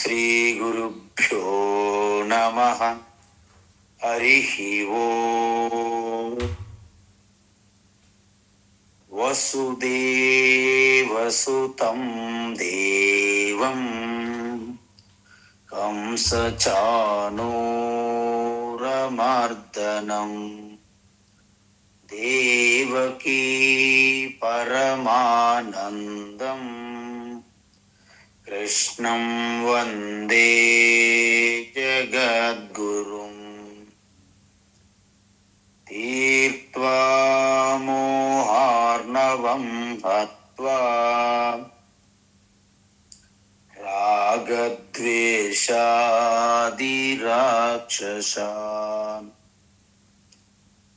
శ్రీగురుభ్యో నమః. హరిః ఓం. వసుదేవసుతం దేవం కంసచానూరమర్దనం దేవకీ పరమానందం కృష్ణం వందే జగద్గురుం. తీర్త్వా మోహార్ణవం హత్వా రాగద్వేషాదిరాక్షసాన్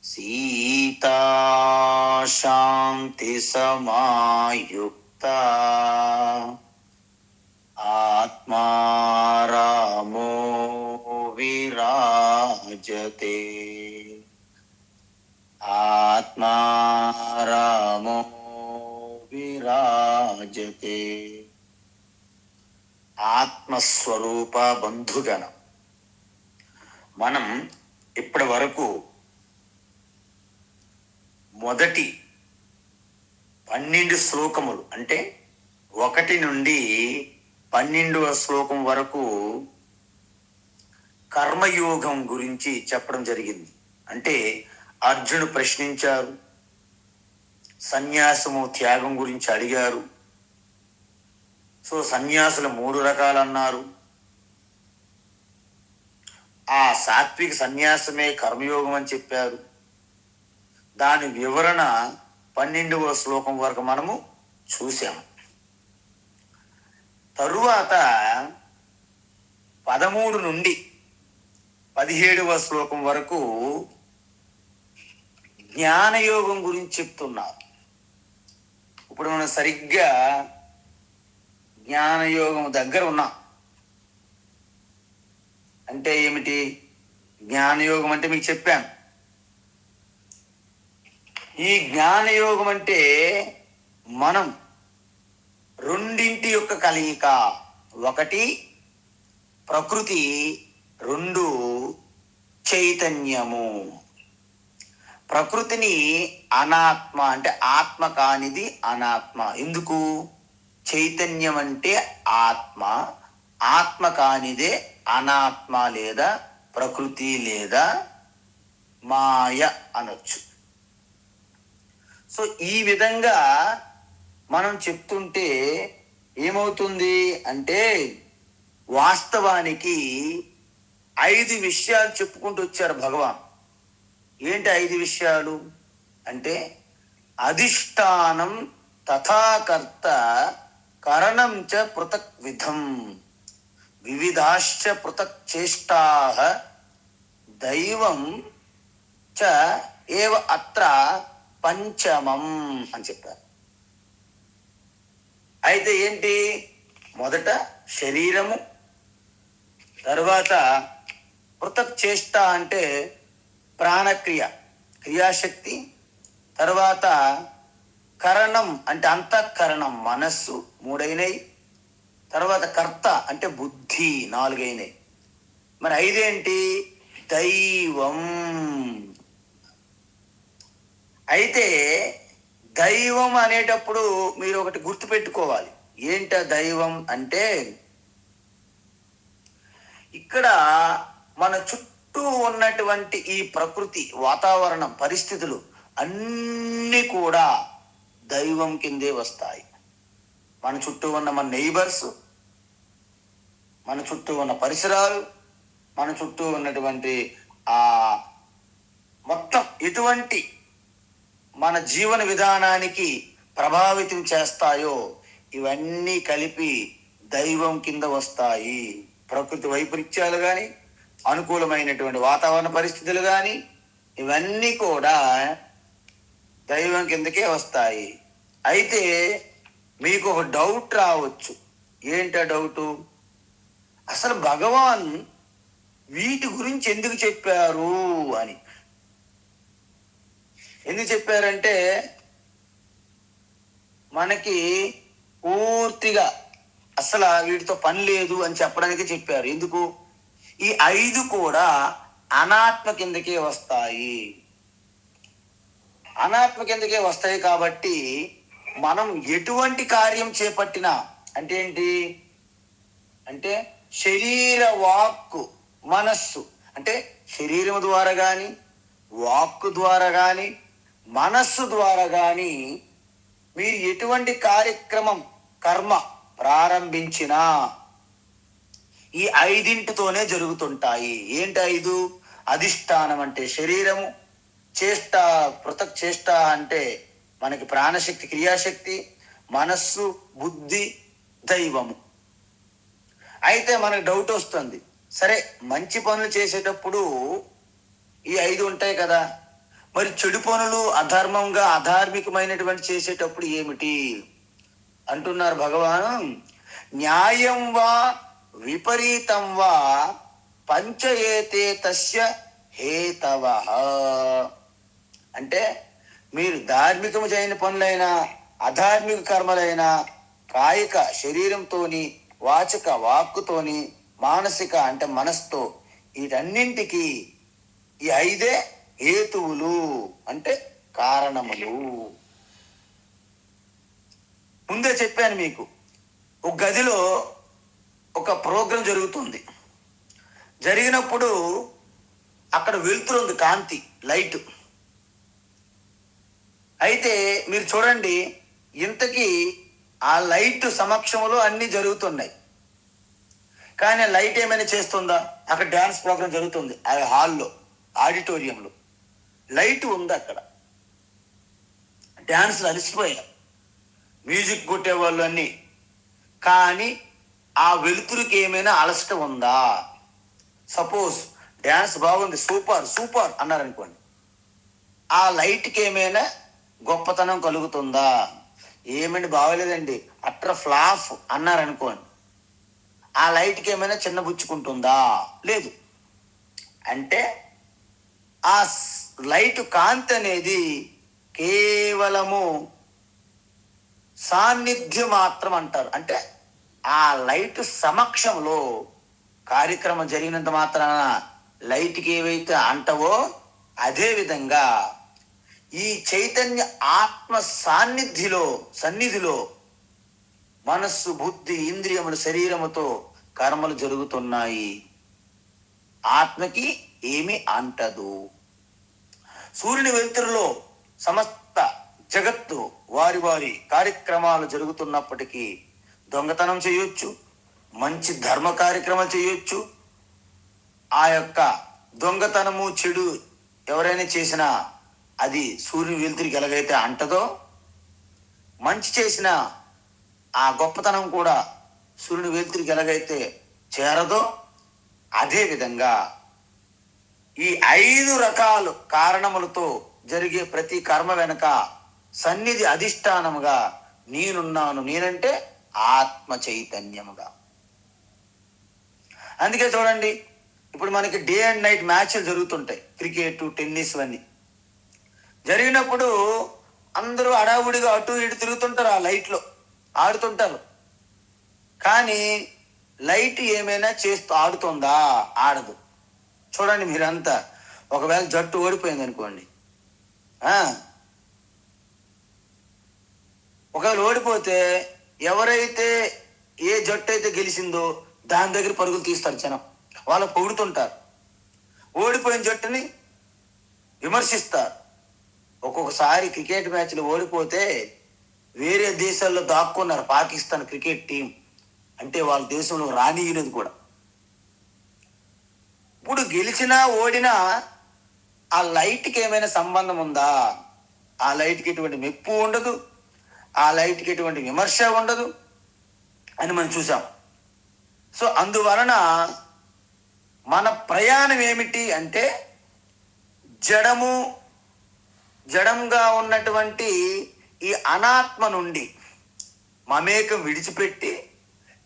సీతా శాంతి సమాయుక్తా ఆత్మా రామో విరాజతే. ఆత్మా రామో విరాజతే. ఆత్మస్వరూప బంధుగణం. మనం ఇప్పటి వరకు మొదటి 12 శ్లోకములు అంటే 1 నుండి 12వ శ్లోకం వరకు కర్మయోగం గురించి చెప్పడం జరిగింది. అంటే అర్జునుడు ప్రశ్నించారు, సన్యాసము త్యాగం గురించి అడిగారు. సో సన్యాసులు 3 రకాలు అన్నారు. ఆ సాత్విక సన్యాసమే కర్మయోగం అని చెప్పారు. దాని వివరణ 12వ శ్లోకం వరకు మనము చూసాము. తరువాత 13 నుండి 17వ శ్లోకం వరకు జ్ఞానయోగం గురించి చెప్తున్నారు. ఇప్పుడు మనం సరిగ్గా జ్ఞానయోగం దగ్గర ఉన్నాం. అంటే ఏమిటి జ్ఞానయోగం అంటే? మీకు చెప్పాను. ఈ జ్ఞానయోగం అంటే మనం రెండింటి యొక్క కలయిక. 1 ప్రకృతి, 2 చైతన్యము. ప్రకృతిని అనాత్మ అంటే ఆత్మ కానిది అనాత్మ. ఎందుకు? చైతన్యం అంటే ఆత్మ, ఆత్మ కానిదే అనాత్మ లేదా ప్రకృతి లేదా మాయ అనొచ్చు. సో ఈ విధంగా మనం చెప్తుంటే ఏమవుతుంది అంటే, వాస్తవానికి 5 విషయాలు చెప్పుకుంటూ వచ్చారు భగవాన్. ఏంటి 5 విషయాలు అంటే, అధిష్టానం తథాకర్త కరణం చ పృథక్ విధం వివిధాశ్చ పృథక్ చేష్టాః దైవం చ ఏవ అత్ర పంచమం అని చెప్పారు. అయితే ఏంటి? మొదట శరీరము, తర్వాత పృథక్ చేష్ట అంటే ప్రాణక్రియ, క్రియాశక్తి, తర్వాత కరణం అంటే అంతఃకరణం, మనస్సు 3 అయినాయి. తర్వాత కర్త అంటే బుద్ధి 4 అయినాయి. మరి 5 ఏంటి? దైవం. అయితే దైవం అనేటప్పుడు మీరు ఒకటి గుర్తుపెట్టుకోవాలి. ఏంట దైవం అంటే, ఇక్కడ మన చుట్టూ ఉన్నటువంటి ఈ ప్రకృతి, వాతావరణం, పరిస్థితులు అన్నీ కూడా దైవం కిందే వస్తాయి. మన చుట్టూ ఉన్న మన నైబర్స్, మన చుట్టూ ఉన్న పరిసరాలు, మన చుట్టూ ఉన్నటువంటి మొత్తం ఎటువంటి మన జీవన విధానానికి ప్రభావితం చేస్తాయో ఇవన్నీ కలిపి దైవం కింద వస్తాయి. ప్రకృతి వైపరీత్యాలు కానీ, అనుకూలమైనటువంటి వాతావరణ పరిస్థితులు కానీ, ఇవన్నీ కూడా దైవం కిందకే వస్తాయి. అయితే మీకు ఒక డౌట్ రావచ్చు. ఏంటా డౌటు? అసలు భగవాన్ వీటి గురించి ఎందుకు చెప్పారు అని. ఎందుకు చెప్పారంటే, మనకి పూర్తిగా అసలు వీటితో పని లేదు అని చెప్పడానికి చెప్పారు. ఎందుకు? ఈ 5 కూడా అనాత్మ కిందకే వస్తాయి. అనాత్మ కిందకే వస్తాయి కాబట్టి మనం ఎటువంటి కార్యం చేపట్టినా, అంటే ఏంటి అంటే శరీర వాక్కు మనస్సు, అంటే శరీరం ద్వారా కానీ వాక్కు ద్వారా కానీ మనస్సు ద్వారా కానీ మీరు ఎటువంటి కార్యక్రమం కర్మ ప్రారంభించినా ఈ 5తోనే జరుగుతుంటాయి. ఏంటి 5? అధిష్టానం అంటే శరీరము, చేష్ట పృథక్ చేష్ట అంటే మనకి ప్రాణశక్తి క్రియాశక్తి, మనస్సు బుద్ధి దైవము. అయితే మనకు డౌట్ వస్తుంది, సరే మంచి పనులు చేసేటప్పుడు ఈ 5 ఉంటాయి కదా, మరి చెడు పనులు అధర్మంగా అధార్మికమైనటువంటి చేసేటప్పుడు ఏమిటి అంటున్నారు భగవాను. న్యాయం వా విపరీతం వా పంచయేతే తస్య హేతవ. అంటే మీరు ధార్మికము చేయని పనులైనా అధార్మిక కర్మలైనా కాయిక శరీరంతోని వాచక వాక్కుతోని మానసిక అంటే మనస్తో వీటన్నింటికి ఈ 5 హేతువులు అంటే కారణములు. ముందే చెప్పాను మీకు, ఒక గదిలో ఒక ప్రోగ్రాం జరుగుతుంది. జరిగినప్పుడు అక్కడ వెలుతురుంది, కాంతి లైట్. అయితే మీరు చూడండి, ఇంతకీ ఆ లైట్ సమక్షంలో అన్నీ జరుగుతున్నాయి. కానీ లైట్ ఏమైనా చేస్తుందా? అక్కడ డ్యాన్స్ ప్రోగ్రాం జరుగుతుంది, ఆ హాల్లో ఆడిటోరియంలో లైట్ ఉంది. అక్కడ డ్యాన్స్లు అలసిపోయారు, మ్యూజిక్ కొట్టేవాళ్ళు అన్నీ. కానీ ఆ వెలుతురుకి ఏమైనా అలసట ఉందా? సపోజ్ డ్యాన్స్ బాగుంది, సూపర్ సూపర్ అన్నారనుకోండి, ఆ లైట్కి ఏమైనా గొప్పతనం కలుగుతుందా? ఏమండి బాగోలేదండి, అట్ర ఫ్లాఫ్ అన్నారనుకోండి, ఆ లైట్కి ఏమైనా చిన్నబుచ్చుకుంటుందా? లేదు. అంటే ఆ లైట్ కాంతి అనేది కేవలము సాన్నిధ్యం మాత్రం అంటారు. అంటే ఆ లైట్ సమక్షంలో కార్యక్రమం జరిగినంత మాత్రాన లైట్కి ఏవైతే అంటవో అదే విధంగా ఈ చైతన్య ఆత్మ సన్నిధిలో మనస్సు బుద్ధి ఇంద్రియములు శరీరముతో కర్మలు జరుగుతున్నాయి. ఆత్మకి ఏమి అంటదు. సూర్యుని వెలుతురులో సమస్త జగత్తు వారి వారి కార్యక్రమాలు జరుగుతున్నప్పటికీ దొంగతనం చేయొచ్చు, మంచి ధర్మ కార్యక్రమాలు చేయొచ్చు. ఆ యొక్క దొంగతనము చెడు ఎవరైనా చేసినా అది సూర్యుని వెలుతురికి ఎలాగైతే అంటదో, మంచి చేసిన ఆ గొప్పతనం కూడా సూర్యుని వెలుతురికి ఎలాగైతే చేరదో, అదే విధంగా ఈ 5 రకాల కారణములతో జరిగే ప్రతి కర్మ వెనక సన్నిధి అధిష్టానముగా నేనున్నాను. నేనంటే ఆత్మ చైతన్యముగా. అందుకే చూడండి, ఇప్పుడు మనకి డే అండ్ నైట్ మ్యాచ్లు జరుగుతుంటాయి, క్రికెట్ టెన్నిస్ అన్నీ జరిగినప్పుడు అందరూ అడావుడిగా అటు ఇటు తిరుగుతుంటారు, ఆ లైట్లో ఆడుతుంటారు. కానీ లైట్ ఏమైనా చేస్తూ ఆడుతుందా? ఆడదు. చూడండి మీరంతా, ఒకవేళ జట్టు ఓడిపోయింది అనుకోండి, ఒకవేళ ఓడిపోతే ఎవరైతే ఏ జట్టు అయితే గెలిచిందో దాని దగ్గర పరుగులు తీస్తారు జనం, వాళ్ళు పొగుడుతుంటారు. ఓడిపోయిన జట్టుని విమర్శిస్తారు. ఒక్కొక్కసారి క్రికెట్ మ్యాచ్లు ఓడిపోతే వేరే దేశాల్లో దాక్కున్నారు పాకిస్తాన్ క్రికెట్ టీం, అంటే వాళ్ళ దేశంలో రానియలేదు కూడా. ఇప్పుడు గెలిచినా ఓడినా ఆ లైట్కి ఏమైనా సంబంధం ఉందా? ఆ లైట్కి ఎటువంటి మెప్పు ఉండదు, ఆ లైట్కి ఎటువంటి విమర్శ ఉండదు అని మనం చూసాం. సో అందువలన మన ప్రయాణం ఏమిటి అంటే జడంగా ఉన్నటువంటి ఈ అనాత్మ నుండి మమేకం విడిచిపెట్టి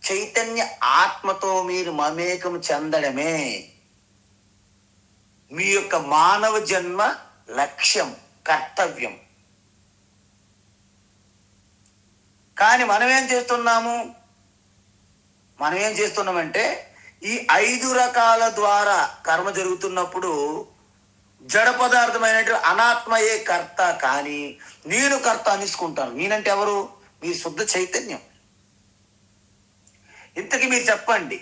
చైతన్య ఆత్మతో మీరు మమేకం చెందడమే మీ యొక్క మానవ జన్మ లక్ష్యం, కర్తవ్యం. కానీ మనం ఏం చేస్తున్నాము? మనం ఏం చేస్తున్నామంటే ఈ 5 రకాల ద్వారా కర్మ జరుగుతున్నప్పుడు జడ పదార్థమైనటువంటి అనాత్మయే కర్త, కానీ నేను కర్త అనేసుకుంటాను. నేనంటే ఎవరు? మీ శుద్ధ చైతన్యం. ఇంతకీ మీరు చెప్పండి,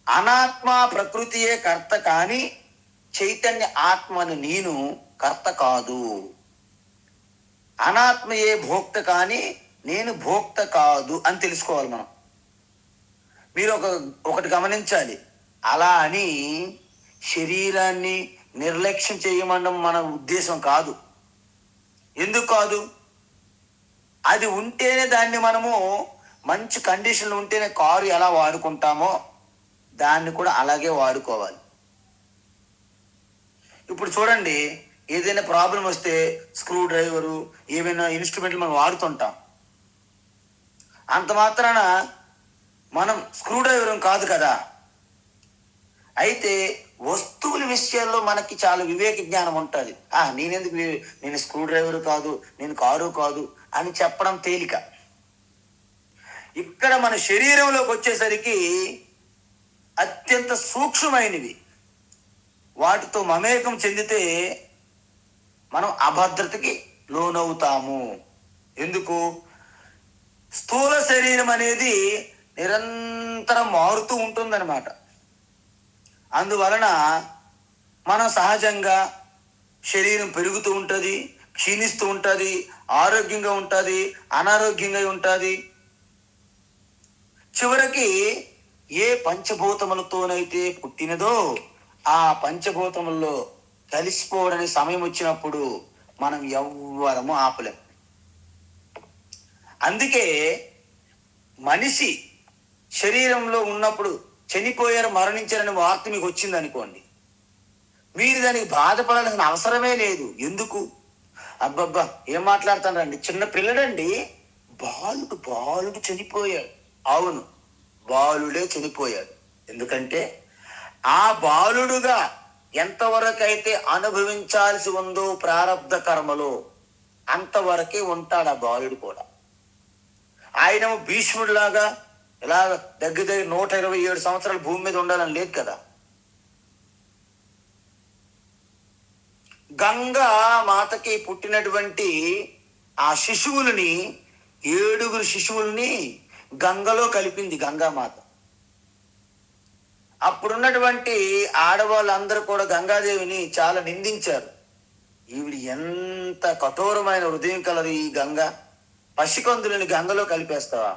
అనాత్మ ప్రకృతియే కర్త, కానీ చైతన్య ఆత్మను నేను కర్త కాదు. అనాత్మయే భోక్త, కానీ నేను భోక్త కాదు అని తెలుసుకోవాలి మనం. మీరు ఒకటి గమనించాలి, అలా అని శరీరాన్ని నిర్లక్ష్యం చేయమనడం మన ఉద్దేశం కాదు. ఎందుకు కాదు? అది ఉంటేనే దాన్ని మనము మంచి కండిషన్లు ఉంటేనే కారు ఎలా వాడుకుంటామో దాన్ని కూడా అలాగే వాడుకోవాలి. ఇప్పుడు చూడండి, ఏదైనా ప్రాబ్లం వస్తే స్క్రూ డ్రైవరు ఏమైనా ఇన్స్ట్రుమెంట్లు మనం వాడుతుంటాం. అంత మాత్రాన మనం స్క్రూ డ్రైవర్ కాదు కదా. అయితే వస్తువుల విషయాల్లో మనకి చాలా వివేక జ్ఞానం ఉంటుంది. నేను స్క్రూ డ్రైవర్ కాదు, నేను కారు కాదు అని చెప్పడం తేలిక. ఇక్కడ మన శరీరంలోకి వచ్చేసరికి అత్యంత సూక్ష్మమైనవి, వాటితో మమేకం చెందితే మనం అభద్రతకి లోనవుతాము. ఎందుకు? స్థూల శరీరం అనేది నిరంతరం మారుతూ ఉంటుందన్నమాట. అందువలన మనం సహజంగా శరీరం పెరుగుతూ ఉంటుంది, క్షీణిస్తూ ఉంటుంది, ఆరోగ్యంగా ఉంటుంది, అనారోగ్యంగా ఉంటుంది. చివరికి ఏ పంచభూతములతోనైతే పుట్టినదో ఆ పంచభూతముల్లో కలిసిపోవడానికి సమయం వచ్చినప్పుడు మనం ఎవ్వరము ఆపలేం. అందుకే మనిషి శరీరంలో ఉన్నప్పుడు చనిపోయారు, మరణించారని వార్త మీకు వచ్చింది అనుకోండి, మీరు దానికి బాధపడాల్సిన అవసరమే లేదు. ఎందుకు? అబ్బబ్బా ఏం మాట్లాడుతానండి, చిన్న పిల్లడండి, బాలుడు చనిపోయాడు. అవును, బాలుడే చనిపోయాడు. ఎందుకంటే ఆ బాలుడుగా ఎంతవరకు అయితే అనుభవించాల్సి ఉందో ప్రారబ్ధ కర్మలో అంతవరకే ఉంటాడు ఆ బాలుడు కూడా. ఆయన భీష్ముడిలాగా ఇలా దగ్గర 127 సంవత్సరాలు భూమి మీద ఉండాలని లేదు కదా. గంగా మాతకి పుట్టినటువంటి ఆ శిశువులని 7 శిశువుల్ని గంగలో కలిపింది గంగామాత. అప్పుడున్నటువంటి ఆడవాళ్ళందరూ కూడా గంగాదేవిని చాలా నిందించారు. ఈవిడ ఎంత కఠోరమైన హృదయం కలదు ఈ గంగ, పసికందులని గంగలో కలిపేస్తావా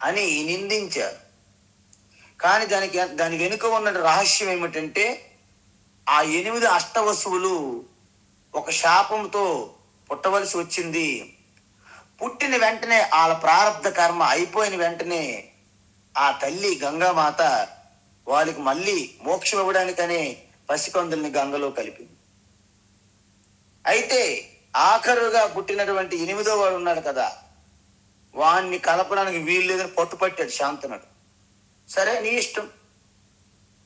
అని నిందించారు. కానీ దానికి వెనుక ఉన్న రహస్యం ఏమిటంటే, ఆ 8 అష్టవసువులు ఒక శాపంతో పుట్టవలసి వచ్చింది. పుట్టిన వెంటనే వాళ్ళ ప్రారంధ కర్మ అయిపోయిన వెంటనే ఆ తల్లి గంగామాత వాళ్ళకి మళ్ళీ మోక్షం ఇవ్వడానికనే పసికందుల్ని గంగలో కలిపింది. అయితే ఆఖరుగా పుట్టినటువంటి 8వ వాడు ఉన్నాడు కదా, వాణ్ణి కలపడానికి వీలు లేదని పట్టుపట్టాడు శాంతనుడు. సరే నీ ఇష్టం,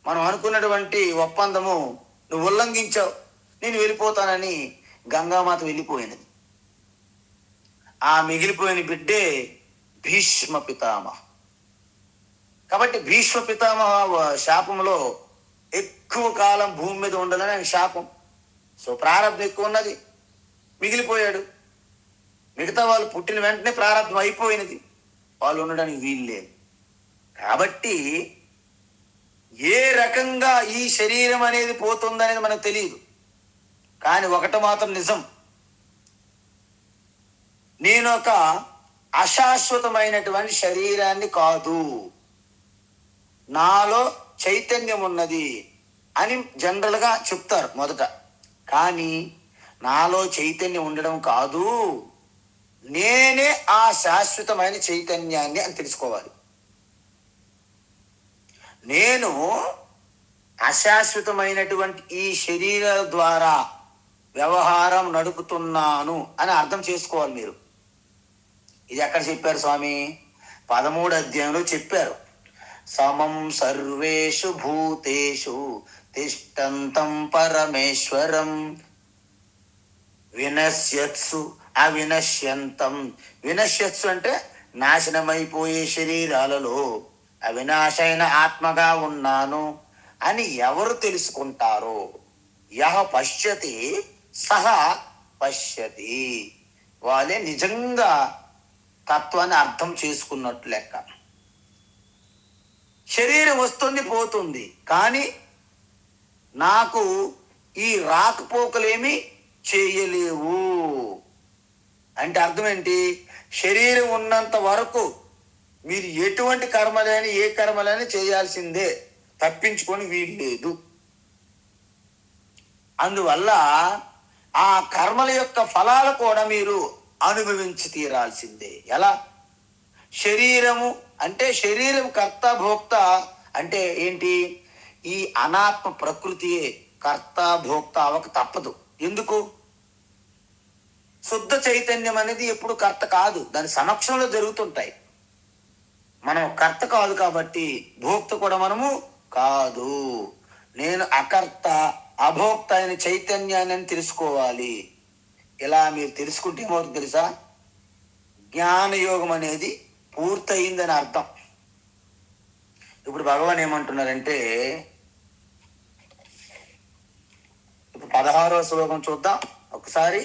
మనం అనుకున్నటువంటి ఒప్పందము నువ్వు ఉల్లంఘించావు, నేను వెళ్ళిపోతానని గంగామాత వెళ్ళిపోయినది. ఆ మిగిలిపోయిన బిడ్డే భీష్మ పితామహ. కాబట్టి భీష్మ పితామహ శాపంలో ఎక్కువ కాలం భూమి మీద ఉండాలని ఆయన శాపం. సో ప్రారంభం ఎక్కువ ఉన్నది, మిగిలిపోయాడు. మిగతా వాళ్ళు పుట్టిన వెంటనే ప్రారంభం అయిపోయినది, వాళ్ళు ఉండడానికి వీలు లేదు. కాబట్టి ఏ రకంగా ఈ శరీరం అనేది పోతుందనేది మనకు తెలియదు. కానీ ఒకటి మాత్రం నిజం, నేను ఒక అశాశ్వతమైనటువంటి శరీరాన్ని కాదు, నాలో చైతన్యం ఉన్నది అని జనరల్గా చెప్తారు మొదట. కానీ నాలో చైతన్యం ఉండడం కాదు, నేనే ఆ శాశ్వతమైన చైతన్యాన్ని అని తెలుసుకోవాలి. నేను అశాశ్వతమైనటువంటి ఈ శరీరాల ద్వారా వ్యవహారం నడుపుతున్నాను అని అర్థం చేసుకోవాలి మీరు. ఇది ఎక్కడ చెప్పారు స్వామి? 13వ అధ్యాయంలో చెప్పారు. సమం సర్వేషు భూతేషు తిష్టంతం పరమేశ్వరం వినశ్యత్సు అవినశ్యంతం. వినశ్యత్సు అంటే నాశనమైపోయే శరీరాలలో అవినాశైన ఆత్మగా ఉన్నాను అని ఎవరు తెలుసుకుంటారో, యహ పశ్యతి సహ పశ్యతి, వాళ్ళే నిజంగా తత్వాన్ని అర్థం చేసుకున్నట్టు లెక్క. శరీరం వస్తుంది పోతుంది, కానీ నాకు ఈ రాకపోకలేమి చేయలేవు అంటే అర్థం ఏంటి? శరీరం ఉన్నంత వరకు మీరు ఎటువంటి కర్మలని ఏ కర్మలని చేయాల్సిందే, తప్పించుకొని వీలు లేదు. అందువల్ల ఆ కర్మల యొక్క ఫలాలు కూడా మీరు అనుభవించి తీరాల్సిందే. ఎలా? శరీరము అంటే శరీరం కర్త భోక్త అంటే ఏంటి? ఈ అనాత్మ ప్రకృతియే కర్త భోక్త అవక తప్పదు. ఎందుకు? శుద్ధ చైతన్యం అనేది ఎప్పుడు కర్త కాదు, దాని సమక్షంలో జరుగుతుంటాయి. మనం కర్త కాదు కాబట్టి భోక్త కూడా మనము కాదు. నేను అకర్త అభోక్త అయిన చైతన్యాన్ని తెలుసుకోవాలి. ఇలా మీరు తెలుసుకుంటే ఏమవుతుంది తెలుసా? జ్ఞానయోగం అనేది పూర్తయిందని అర్థం. ఇప్పుడు భగవాన్ ఏమంటున్నారంటే, ఇప్పుడు 16వ శ్లోకం చూద్దాం ఒకసారి.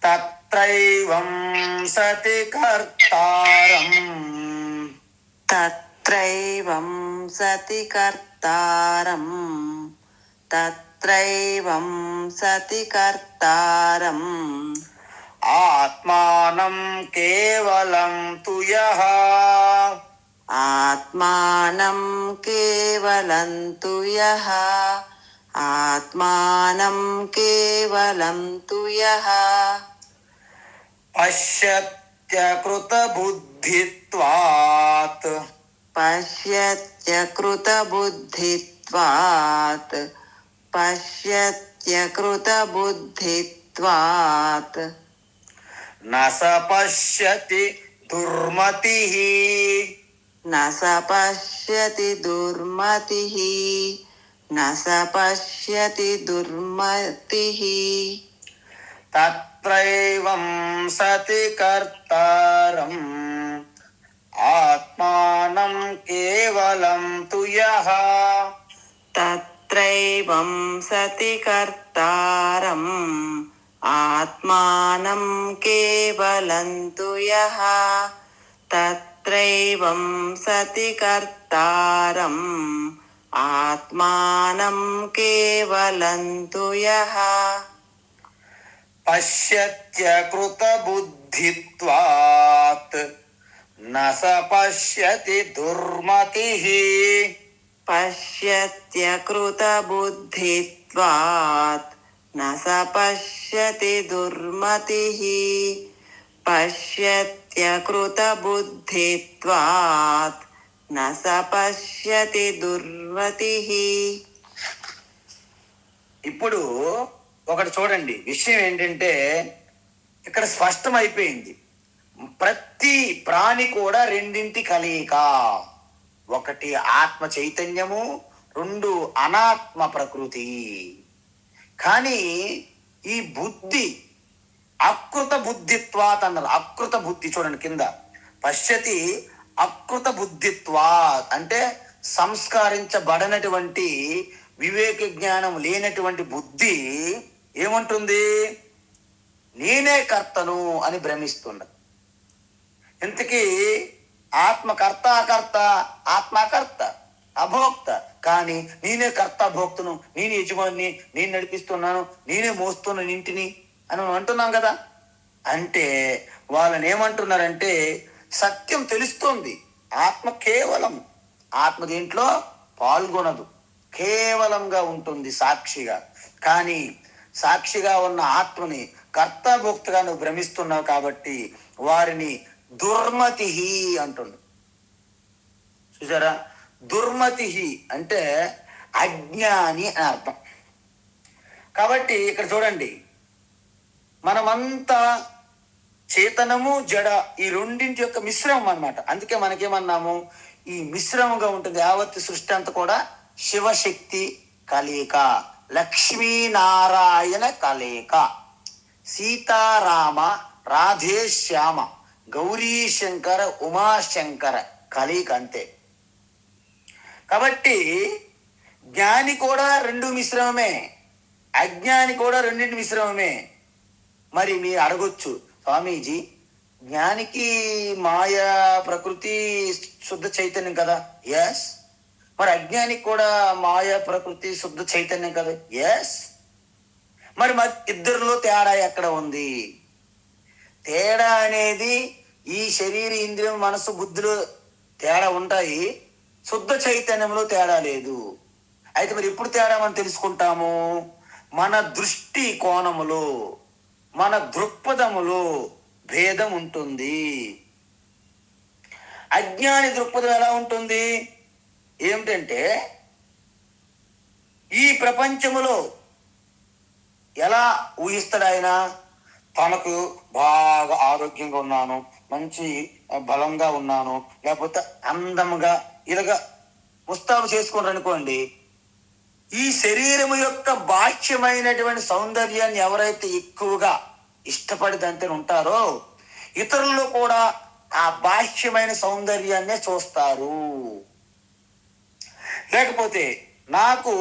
తత్రైవం సతి కర్తారం, తత్రైవం సతి కర్తారం, తత్రైవం సతి కర్తారం, ఆత్మానం కేవలం తు యః, ఆత్మానం కేవలం తు యః, ఆత్మానం కేవలం తు యః, పశ్యత్యకృత బుద్ధిత్వాత్, పశ్యత్యకృత బుద్ధిత్వాత్, పశ్యత్యకృత బుద్ధిత్వాత్, న స పశ్యతి దుర్మతిః, న స పశ్యతి దుర్మతిః, న స పశ్యతి దుర్మతిః, తత్రైవం సతి కర్తారం, ఆత్మానం కేవలం తు యః, తత్రైవం సతి కర్తారం, ఆత్మానం కేవలం తు యః, తత్రైవం సతి కర్తారం, ఆత్మానం కేవలం తు యః, పశ్యత్యకృత బుద్ధిత్వాత్ న స పశ్యతి దుర్మతిః, పశ్యత్యకృత బుద్ధిత్వాత్ న స పశ్యతి దుర్మతిః, పశ్యత్యకృత బుద్ధిత్వాత్ న స పశ్యతి దుర్మతిః. ఇప్పుడు ఒకటి చూడండి, విషయం ఏంటంటే ఇక్కడ స్పష్టమైపోయింది. ప్రతి ప్రాణి కూడా రెండింటి కలయిక. ఒకటి ఆత్మ చైతన్యము, రెండు అనాత్మ ప్రకృతి. కానీ ఈ బుద్ధి అకృత బుద్ధిత్వాత్ అన్నారు. అకృత బుద్ధి చూడండి కింద, పశ్యతి అకృత బుద్ధిత్వాత్ అంటే సంస్కరించబడనటువంటి వివేక జ్ఞానం లేనటువంటి బుద్ధి ఏమంటుంది? నేనే కర్తను అని భ్రమిస్తున్నది. ఇంతకీ ఆత్మకర్త అకర్త, ఆత్మకర్త అభోక్త. కానీ నేనే కర్త భోక్తను, నేను యజమాని, నేను నడిపిస్తున్నాను, నేనే మోస్తున్నాను ఇంటిని అని మనం అంటున్నాం కదా. అంటే వాళ్ళని ఏమంటున్నారంటే, సత్యం తెలుస్తోంది, ఆత్మ కేవలం, ఆత్మ దీంట్లో పాల్గొనదు, కేవలంగా ఉంటుంది సాక్షిగా. కానీ సాక్షిగా ఉన్న ఆత్మని కర్తభోక్తగా నువ్వు భ్రమిస్తున్నావు కాబట్టి వారిని దుర్మతి అంటుంది. చూసారా? దుర్మతి అంటే అజ్ఞాని అని అర్థం. కాబట్టి ఇక్కడ చూడండి, మనమంతా చేతనము జడ ఈ రెండింటి యొక్క మిశ్రమం అన్నమాట. అందుకే మనకేమన్నాము, ఈ మిశ్రమంగా ఉంటుంది యావత్ సృష్టి అంతా కూడా శివశక్తి కలయిక. లక్ష్మీనారాయణ కలేక. సీతారామ, రాధేశ్యామ, గౌరీశంకర, ఉమాశంకర కలయిక అంతే. కాబట్టి జ్ఞాని కూడా రెండు మిశ్రమమే, అజ్ఞాని కూడా రెండింటి మిశ్రమమే. మరి మీరు అడగొచ్చు, స్వామీజీ జ్ఞానికి మాయా ప్రకృతి శుద్ధ చైతన్యం కదా. ఎస్. మరి అజ్ఞానికి కూడా మాయా ప్రకృతి శుద్ధ చైతన్యం కదా. ఎస్. మరి ఇద్దరిలో తేడా ఎక్కడ ఉంది? తేడా అనేది ఈ శరీర, ఇంద్రియం, మనసు, బుద్ధిలో తేడా ఉంటాయి, శుద్ధ చైతన్యంలో తేడా లేదు. అయితే మరి ఎప్పుడు తేడా మనం తెలుసుకుంటాము? మన దృష్టి కోణములో, మన దృక్పథములో భేదం ఉంటుంది. అజ్ఞాని దృక్పథం ఎలా ఉంటుంది? ఏమిటంటే ఈ ప్రపంచములో ఎలా ఊహిస్తాడు ఆయన? తనకు బాగా ఆరోగ్యంగా ఉన్నాను, మంచి బలంగా ఉన్నాను, లేకపోతే అందముగా ఇలాగా ముస్తాబు చేసుకుంటారు అనుకోండి. ఈ శరీరము యొక్క బాహ్యమైనటువంటి సౌందర్యాన్ని ఎవరైతే ఎక్కువగా ఇష్టపడిదంతే ఉంటారో, ఇతరుల్లో కూడా ఆ బాహ్యమైన సౌందర్యాన్నే చూస్తారు. లేకపోతే నాకు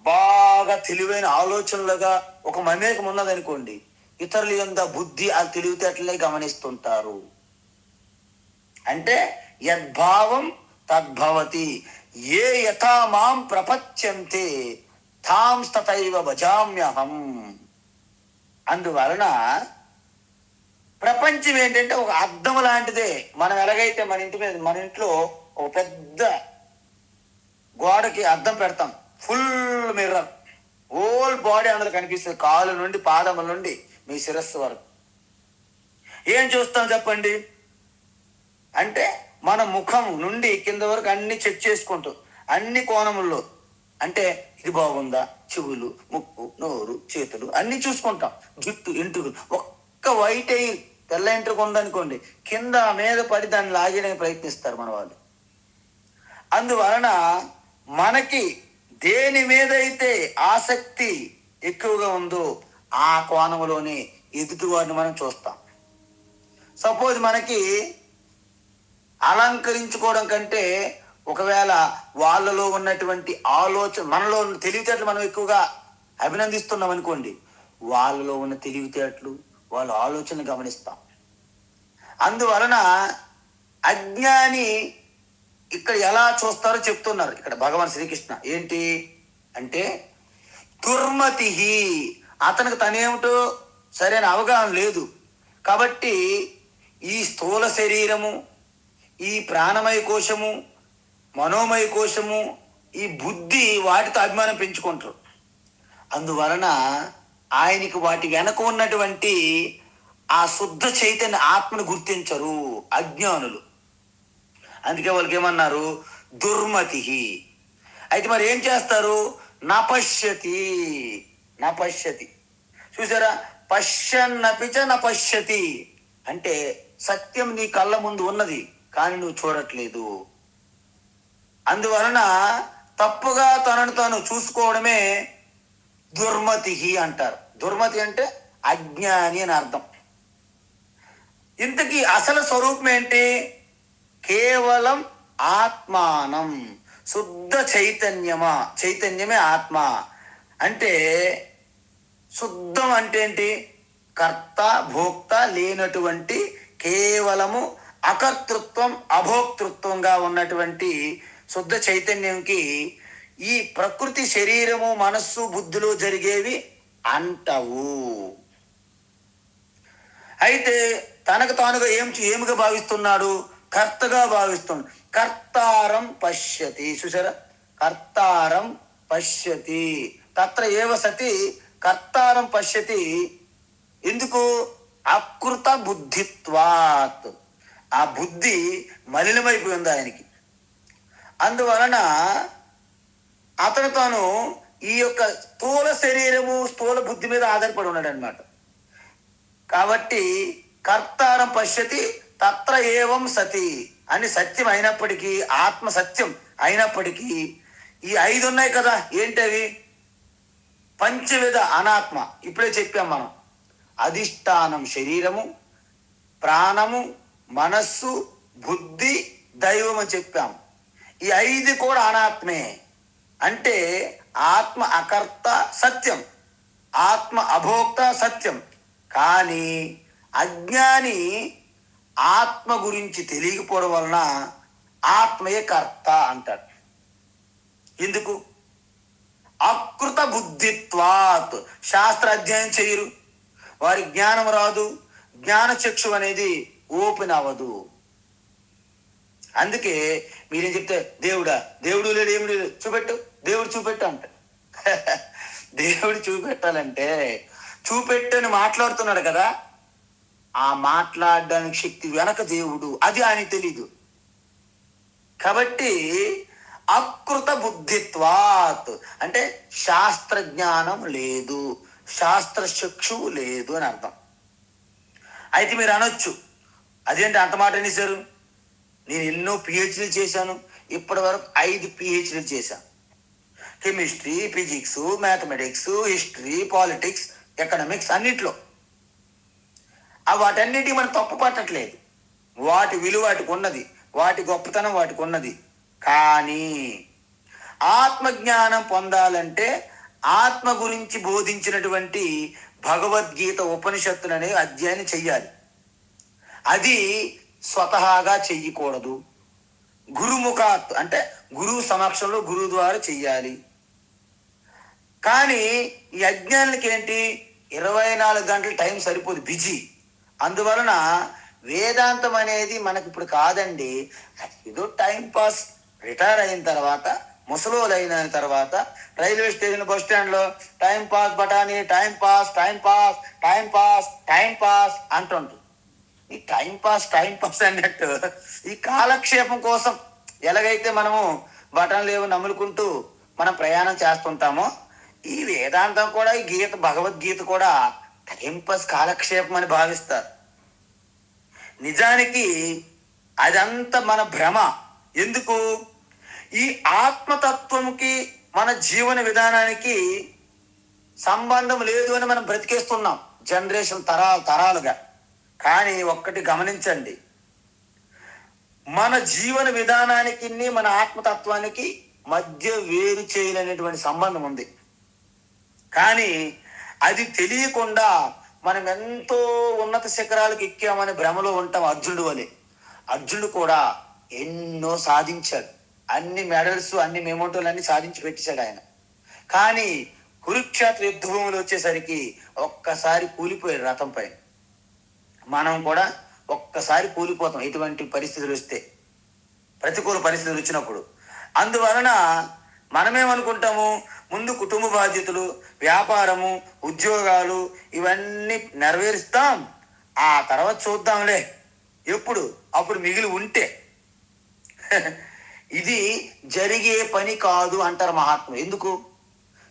బాగా తెలివైన ఆలోచనలుగా ఒక మమేకం ఉన్నదనుకోండి, ఇతరుల యొక్క బుద్ధి ఆ తెలివితేటలే గమనిస్తుంటారు. అంటే యద్భావం తద్భవతి, ఏ యథా మాం ప్రపంచంతే తాం తథైవ భజామ్యహం. అందువలన ప్రపంచం ఏంటంటే ఒక అద్దం లాంటిదే. మనం ఎలాగైతే మన ఇంటి మీద, మన ఇంట్లో ఒక పెద్ద గోడకి అద్దం పెడతాం, ఫుల్ మిర్రర్, హోల్ బాడీ అందులో కనిపిస్తుంది, కాలు నుండి పాదముల నుండి మీ శిరస్సు వరకు. ఏం చూస్తాం చెప్పండి? అంటే మన ముఖం నుండి కింద వరకు అన్ని చెక్ చేసుకుంటూ అన్ని కోణముల్లో, అంటే ఇది బాగుందా, చెవులు, ముక్కు, నోరు, చేతులు అన్ని చూసుకుంటాం. జుట్టు, ఎంటుకు, ఒక్క వైట్ అయ్యి తెల్ల ఎంట్రుకు ఉందనుకోండి, కింద మీద పడి దాన్ని లాగేయడానికి ప్రయత్నిస్తారు మన వాళ్ళు. అందువలన మనకి దేని మీద అయితే ఆసక్తి ఎక్కువగా ఉందో ఆ కోణంలోనే ఎదుటివాడిని మనం చూస్తాం. సపోజ్ మనకి అలంకరించుకోవడం కంటే ఒకవేళ వాళ్ళలో ఉన్నటువంటి ఆలోచన, మనలో ఉన్న తెలివితేటలు మనం ఎక్కువగా అభినందిస్తున్నాం అనుకోండి, వాళ్ళలో ఉన్న తెలివితేటలు, వాళ్ళ ఆలోచన గమనిస్తాం. అందువలన అజ్ఞాని ఇక్కడ ఎలా చూస్తారో చెప్తున్నారు ఇక్కడ భగవాన్ శ్రీకృష్ణ. ఏంటి అంటే దుర్మతి, అతనికి తనేమిటో సరైన అవగాహన లేదు. కాబట్టి ఈ స్థూల శరీరము, ఈ ప్రాణమయ కోశము, మనోమయ కోశము, ఈ బుద్ధి వాటితో అభిమానం పెంచుకుంటారు. అందువలన ఆయనకి వాటి వెనక ఉన్నటువంటి ఆ శుద్ధ చైతన్య ఆత్మను గుర్తించరు అజ్ఞానులు. అందుకే వాళ్ళకి ఏమన్నారు? దుర్మతి. అయితే మరి ఏం చేస్తారు? నపశ్యతి. నపశ్యతి చూసారా? పశ్యన్నపిచ నపశ్యతి అంటే సత్యం నీ కళ్ళ ముందు ఉన్నది కానీ నువ్వు చూడట్లేదు. అందువలన తప్పుగా తనను తాను చూసుకోవడమే దుర్మతి అంటారు. దుర్మతి అంటే అజ్ఞాని అని అర్థం. ఇంతకీ అసలు స్వరూపం ఏంటి? కేవలం ఆత్మానం, శుద్ధ చైతన్యమే ఆత్మ. అంటే శుద్ధం అంటే ఏంటి? కర్త భోక్త లేనటువంటి, కేవలము అకర్తృత్వం అభోక్తృత్వంగా ఉన్నటువంటి శుద్ధ చైతన్యంకి ఈ ప్రకృతి, శరీరము, మనస్సు, బుద్ధిలో జరిగేవి అంటవు. అయితే తనకు తానుగా ఏమిగా భావిస్తున్నాడు? కర్తగా భావిస్తున్నాడు. కర్తారం పశ్యతి. చూసారా? కర్తారం పశ్యతి తత్ర ఏవ సతి కర్తారం పశ్యతి. ఎందుకు? అకృత బుద్ధిత్వాత్, ఆ బుద్ధి మలినమైపోయింది ఆయనకి. అందువలన అతను తాను ఈ యొక్క స్థూల శరీరము, స్థూల బుద్ధి మీద ఆధారపడి ఉన్నాడు అనమాట. కాబట్టి కర్తారం పశ్యతి తత్ర ఏవం సతి అని సత్యం అయినప్పటికీ, ఆత్మ సత్యం అయినప్పటికీ ఈ 5 ఉన్నాయి కదా. ఏంటవి? పంచవిధ అనాత్మ ఇప్పుడే చెప్పాం మనం. అధిష్టానం శరీరము, ప్రాణము, మనస్సు, బుద్ధి, దైవం అని చెప్పాం. ఈ 5 కూడా అనాత్మే. అంటే ఆత్మ అకర్త సత్యం, ఆత్మ అభోక్త సత్యం. కానీ అజ్ఞాని ఆత్మ గురించి తెలియకపోవడం వలన ఆత్మయే కర్త అంటాడు. ఎందుకు? అకృత బుద్ధిత్వాత్. శాస్త్ర అధ్యయనం చేయరు, వారి జ్ఞానం రాదు, జ్ఞాన చక్షు అనేది ఓపెన్ అవ్వదు. అందుకే మీరేం చెప్తే దేవుడా, దేవుడు లేడు, ఏమి లేదు, చూపెట్టు, దేవుడు చూపెట్టు అంట. దేవుడు చూపెట్టాలంటే చూపెట్టని మాట్లాడుతున్నాడు కదా, ఆ మాట్లాడడానికి శక్తి వెనక దేవుడు, అది ఆయన తెలీదు. కాబట్టి అకృత బుద్ధిత్వాత్ అంటే శాస్త్ర జ్ఞానం లేదు, శాస్త్ర చక్షువు లేదు అని అర్థం. అయితే మీరు అనొచ్చు, అదేంటి అంత మాట అనేసారు? నేను ఎన్నో పిహెచ్డీలు చేశాను, ఇప్పటి వరకు 5 పిహెచ్డీలు చేశాను. Chemistry, physics, mathematics, history, politics, economics అన్నిట్లో. వాటన్నిటికీ మనం తప్పు పట్టట్లేదు. వాటి విలువ వాటికి ఉన్నది, వాటి గొప్పతనం వాటికి ఉన్నది. కానీ ఆత్మజ్ఞానం పొందాలంటే ఆత్మ గురించి బోధించినటువంటి భగవద్గీత ఉపనిషత్తులు అనేవి అధ్యయనం చెయ్యాలి. అది స్వతహాగా చెయ్యకూడదు. గురుముఖాత్ అంటే గురువు సమక్షంలో గురువు ద్వారా చెయ్యాలి. కానీ ఈ అజ్ఞానులకి ఏంటి, 24 గంటల టైం సరిపోదు, బిజీ. అందువలన వేదాంతం అనేది మనకి ఇప్పుడు కాదండి, ఏదో టైం పాస్. రిటైర్ అయిన తర్వాత, ముసలోళ్ళు అయిన తర్వాత రైల్వే స్టేషన్, బస్ స్టాండ్లో టైం పాస్ బటాని, time pass, time pass, time pass, time pass అంటుంటుంది. ఈ టైం పాస్ అన్నట్టు ఈ కాలక్షేపం కోసం ఎలాగైతే మనము బటన్లు ఏవో నములుకుంటూ మనం ప్రయాణం చేస్తుంటామో, ఈ వేదాంతం కూడా, ఈ గీత, భగవద్గీత కూడా టైం పాస్, కాలక్షేపం అని భావిస్తారు. నిజానికి అదంతా మన భ్రమ. ఎందుకు? ఈ ఆత్మతత్వంకి మన జీవన విధానానికి సంబంధం లేదు అని మనం బ్రతికేస్తున్నాం జనరేషన్ తరాలుగా. కానీ ఒక్కటి గమనించండి, మన జీవన విధానానికి మన ఆత్మతత్వానికి మధ్య వేరు చేయలేనటువంటి సంబంధం ఉంది. కానీ అది తెలియకుండా మనం ఎంతో ఉన్నత శిఖరాలకు ఎక్కామని భ్రమలో ఉంటాం. అర్జునుడు వలె. అర్జునుడు కూడా ఎన్నో సాధించాడు, అన్ని మెడల్స్, అన్ని మెమోటోలు అన్ని సాధించి పెట్టేశాడు ఆయన. కానీ కురుక్షేత్ర యుద్ధ భూములు వచ్చేసరికి ఒక్కసారి కూలిపోయాడు రథం పైన. మనం కూడా ఒక్కసారి కూలిపోతాం ఇటువంటి పరిస్థితులు వస్తే, ప్రతికూల పరిస్థితులు వచ్చినప్పుడు. అందువలన మనమేమనుకుంటాము, ముందు కుటుంబ బాధ్యతలు, వ్యాపారము, ఉద్యోగాలు ఇవన్నీ నెరవేరుస్తాం, ఆ తర్వాత చూద్దాంలే, ఎప్పుడు అప్పుడు మిగిలి ఉంటే. ఇది జరిగే పని కాదు అంటారు మహాత్ములు. ఎందుకు?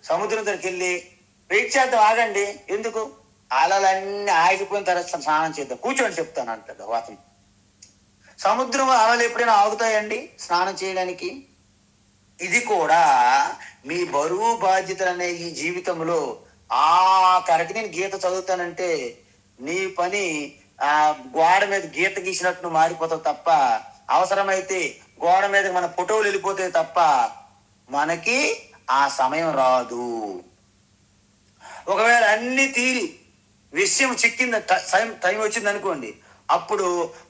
సముద్రం దగ్గరికి వెళ్ళి వెయిట్ చేద్దాం, ఆగండి, ఎందుకు, అలలన్నీ ఆగిపోయిన తర్వాత స్నానం చేద్దాం, కూర్చోండి చెప్తాను అంటాడు అతను. సముద్రం అలలు ఎప్పుడైనా ఆగుతాయండి స్నానం చేయడానికి? ఇది కూడా మీ బరువు బాధ్యతలు అనే ఈ జీవితంలో ఆఖరికి నేను గీత చదువుతానంటే నీ పని గోడ మీద గీత గీసినట్టు నువ్వు మారిపోతావు తప్ప, అవసరమైతే గోడ మీద మన ఫోటోలు వెళ్ళిపోతే తప్ప మనకి ఆ సమయం రాదు. ఒకవేళ అన్ని తీరి విషయం చిక్కింది, టైం వచ్చింది అనుకోండి, అప్పుడు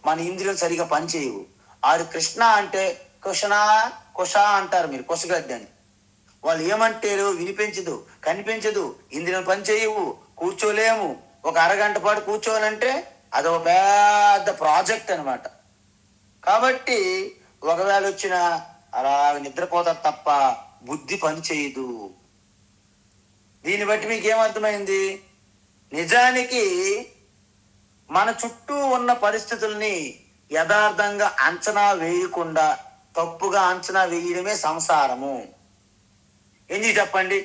మన ఇంద్రియాలు సరిగా పనిచేయవు. ఆడు కృష్ణ అంటే కుష అంటారు మీరు, కుషగడ్డి అని. వాళ్ళు ఏమంటారు వినిపించదు, కనిపించదు, ఇంద్రియాలు పనిచేయవు, కూర్చోలేము. ఒక అరగంట పాటు కూర్చోవాలంటే అదొక పెద్ద ప్రాజెక్ట్ అనమాట. కాబట్టి ఒకవేళ వచ్చిన అలా నిద్రపోతారు తప్ప బుద్ధి పని చేయదు. దీన్ని బట్టి మీకు ఏమర్థమైంది? నిజానికి మన చుట్టూ ఉన్న పరిస్థితుల్ని యథార్థంగా అంచనా వేయకుండా తప్పుగా అంచనా వేయడమే సంసారము. ఏంటి చెప్పండి?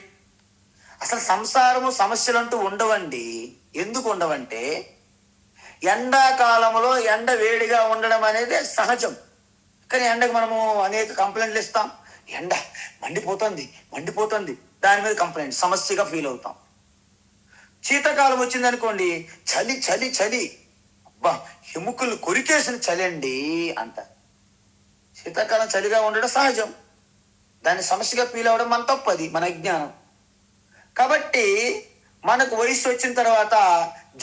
అసలు సంసారము సమస్యలంటూ ఉండవండి. ఎందుకు ఉండవంటే, ఎండాకాలంలో ఎండ వేడిగా ఉండడం అనేది సహజం. కానీ ఎండకు మనము అనేక కంప్లైంట్లు ఇస్తాం, ఎండ మండిపోతుంది. దాని మీద కంప్లైంట్, సమస్యగా ఫీల్ అవుతాం. శీతాకాలం వచ్చింది అనుకోండి, చలి చలి చలి, అబ్బా ఎముకలు కొరికేసిన చలి అండి అంట. శీతాకాలం చలిగా ఉండడం సహజం, దాన్ని సమస్యగా ఫీల్ అవ్వడం మన తప్పు, అది మన అజ్ఞానం. కాబట్టి మనకు వయసు వచ్చిన తర్వాత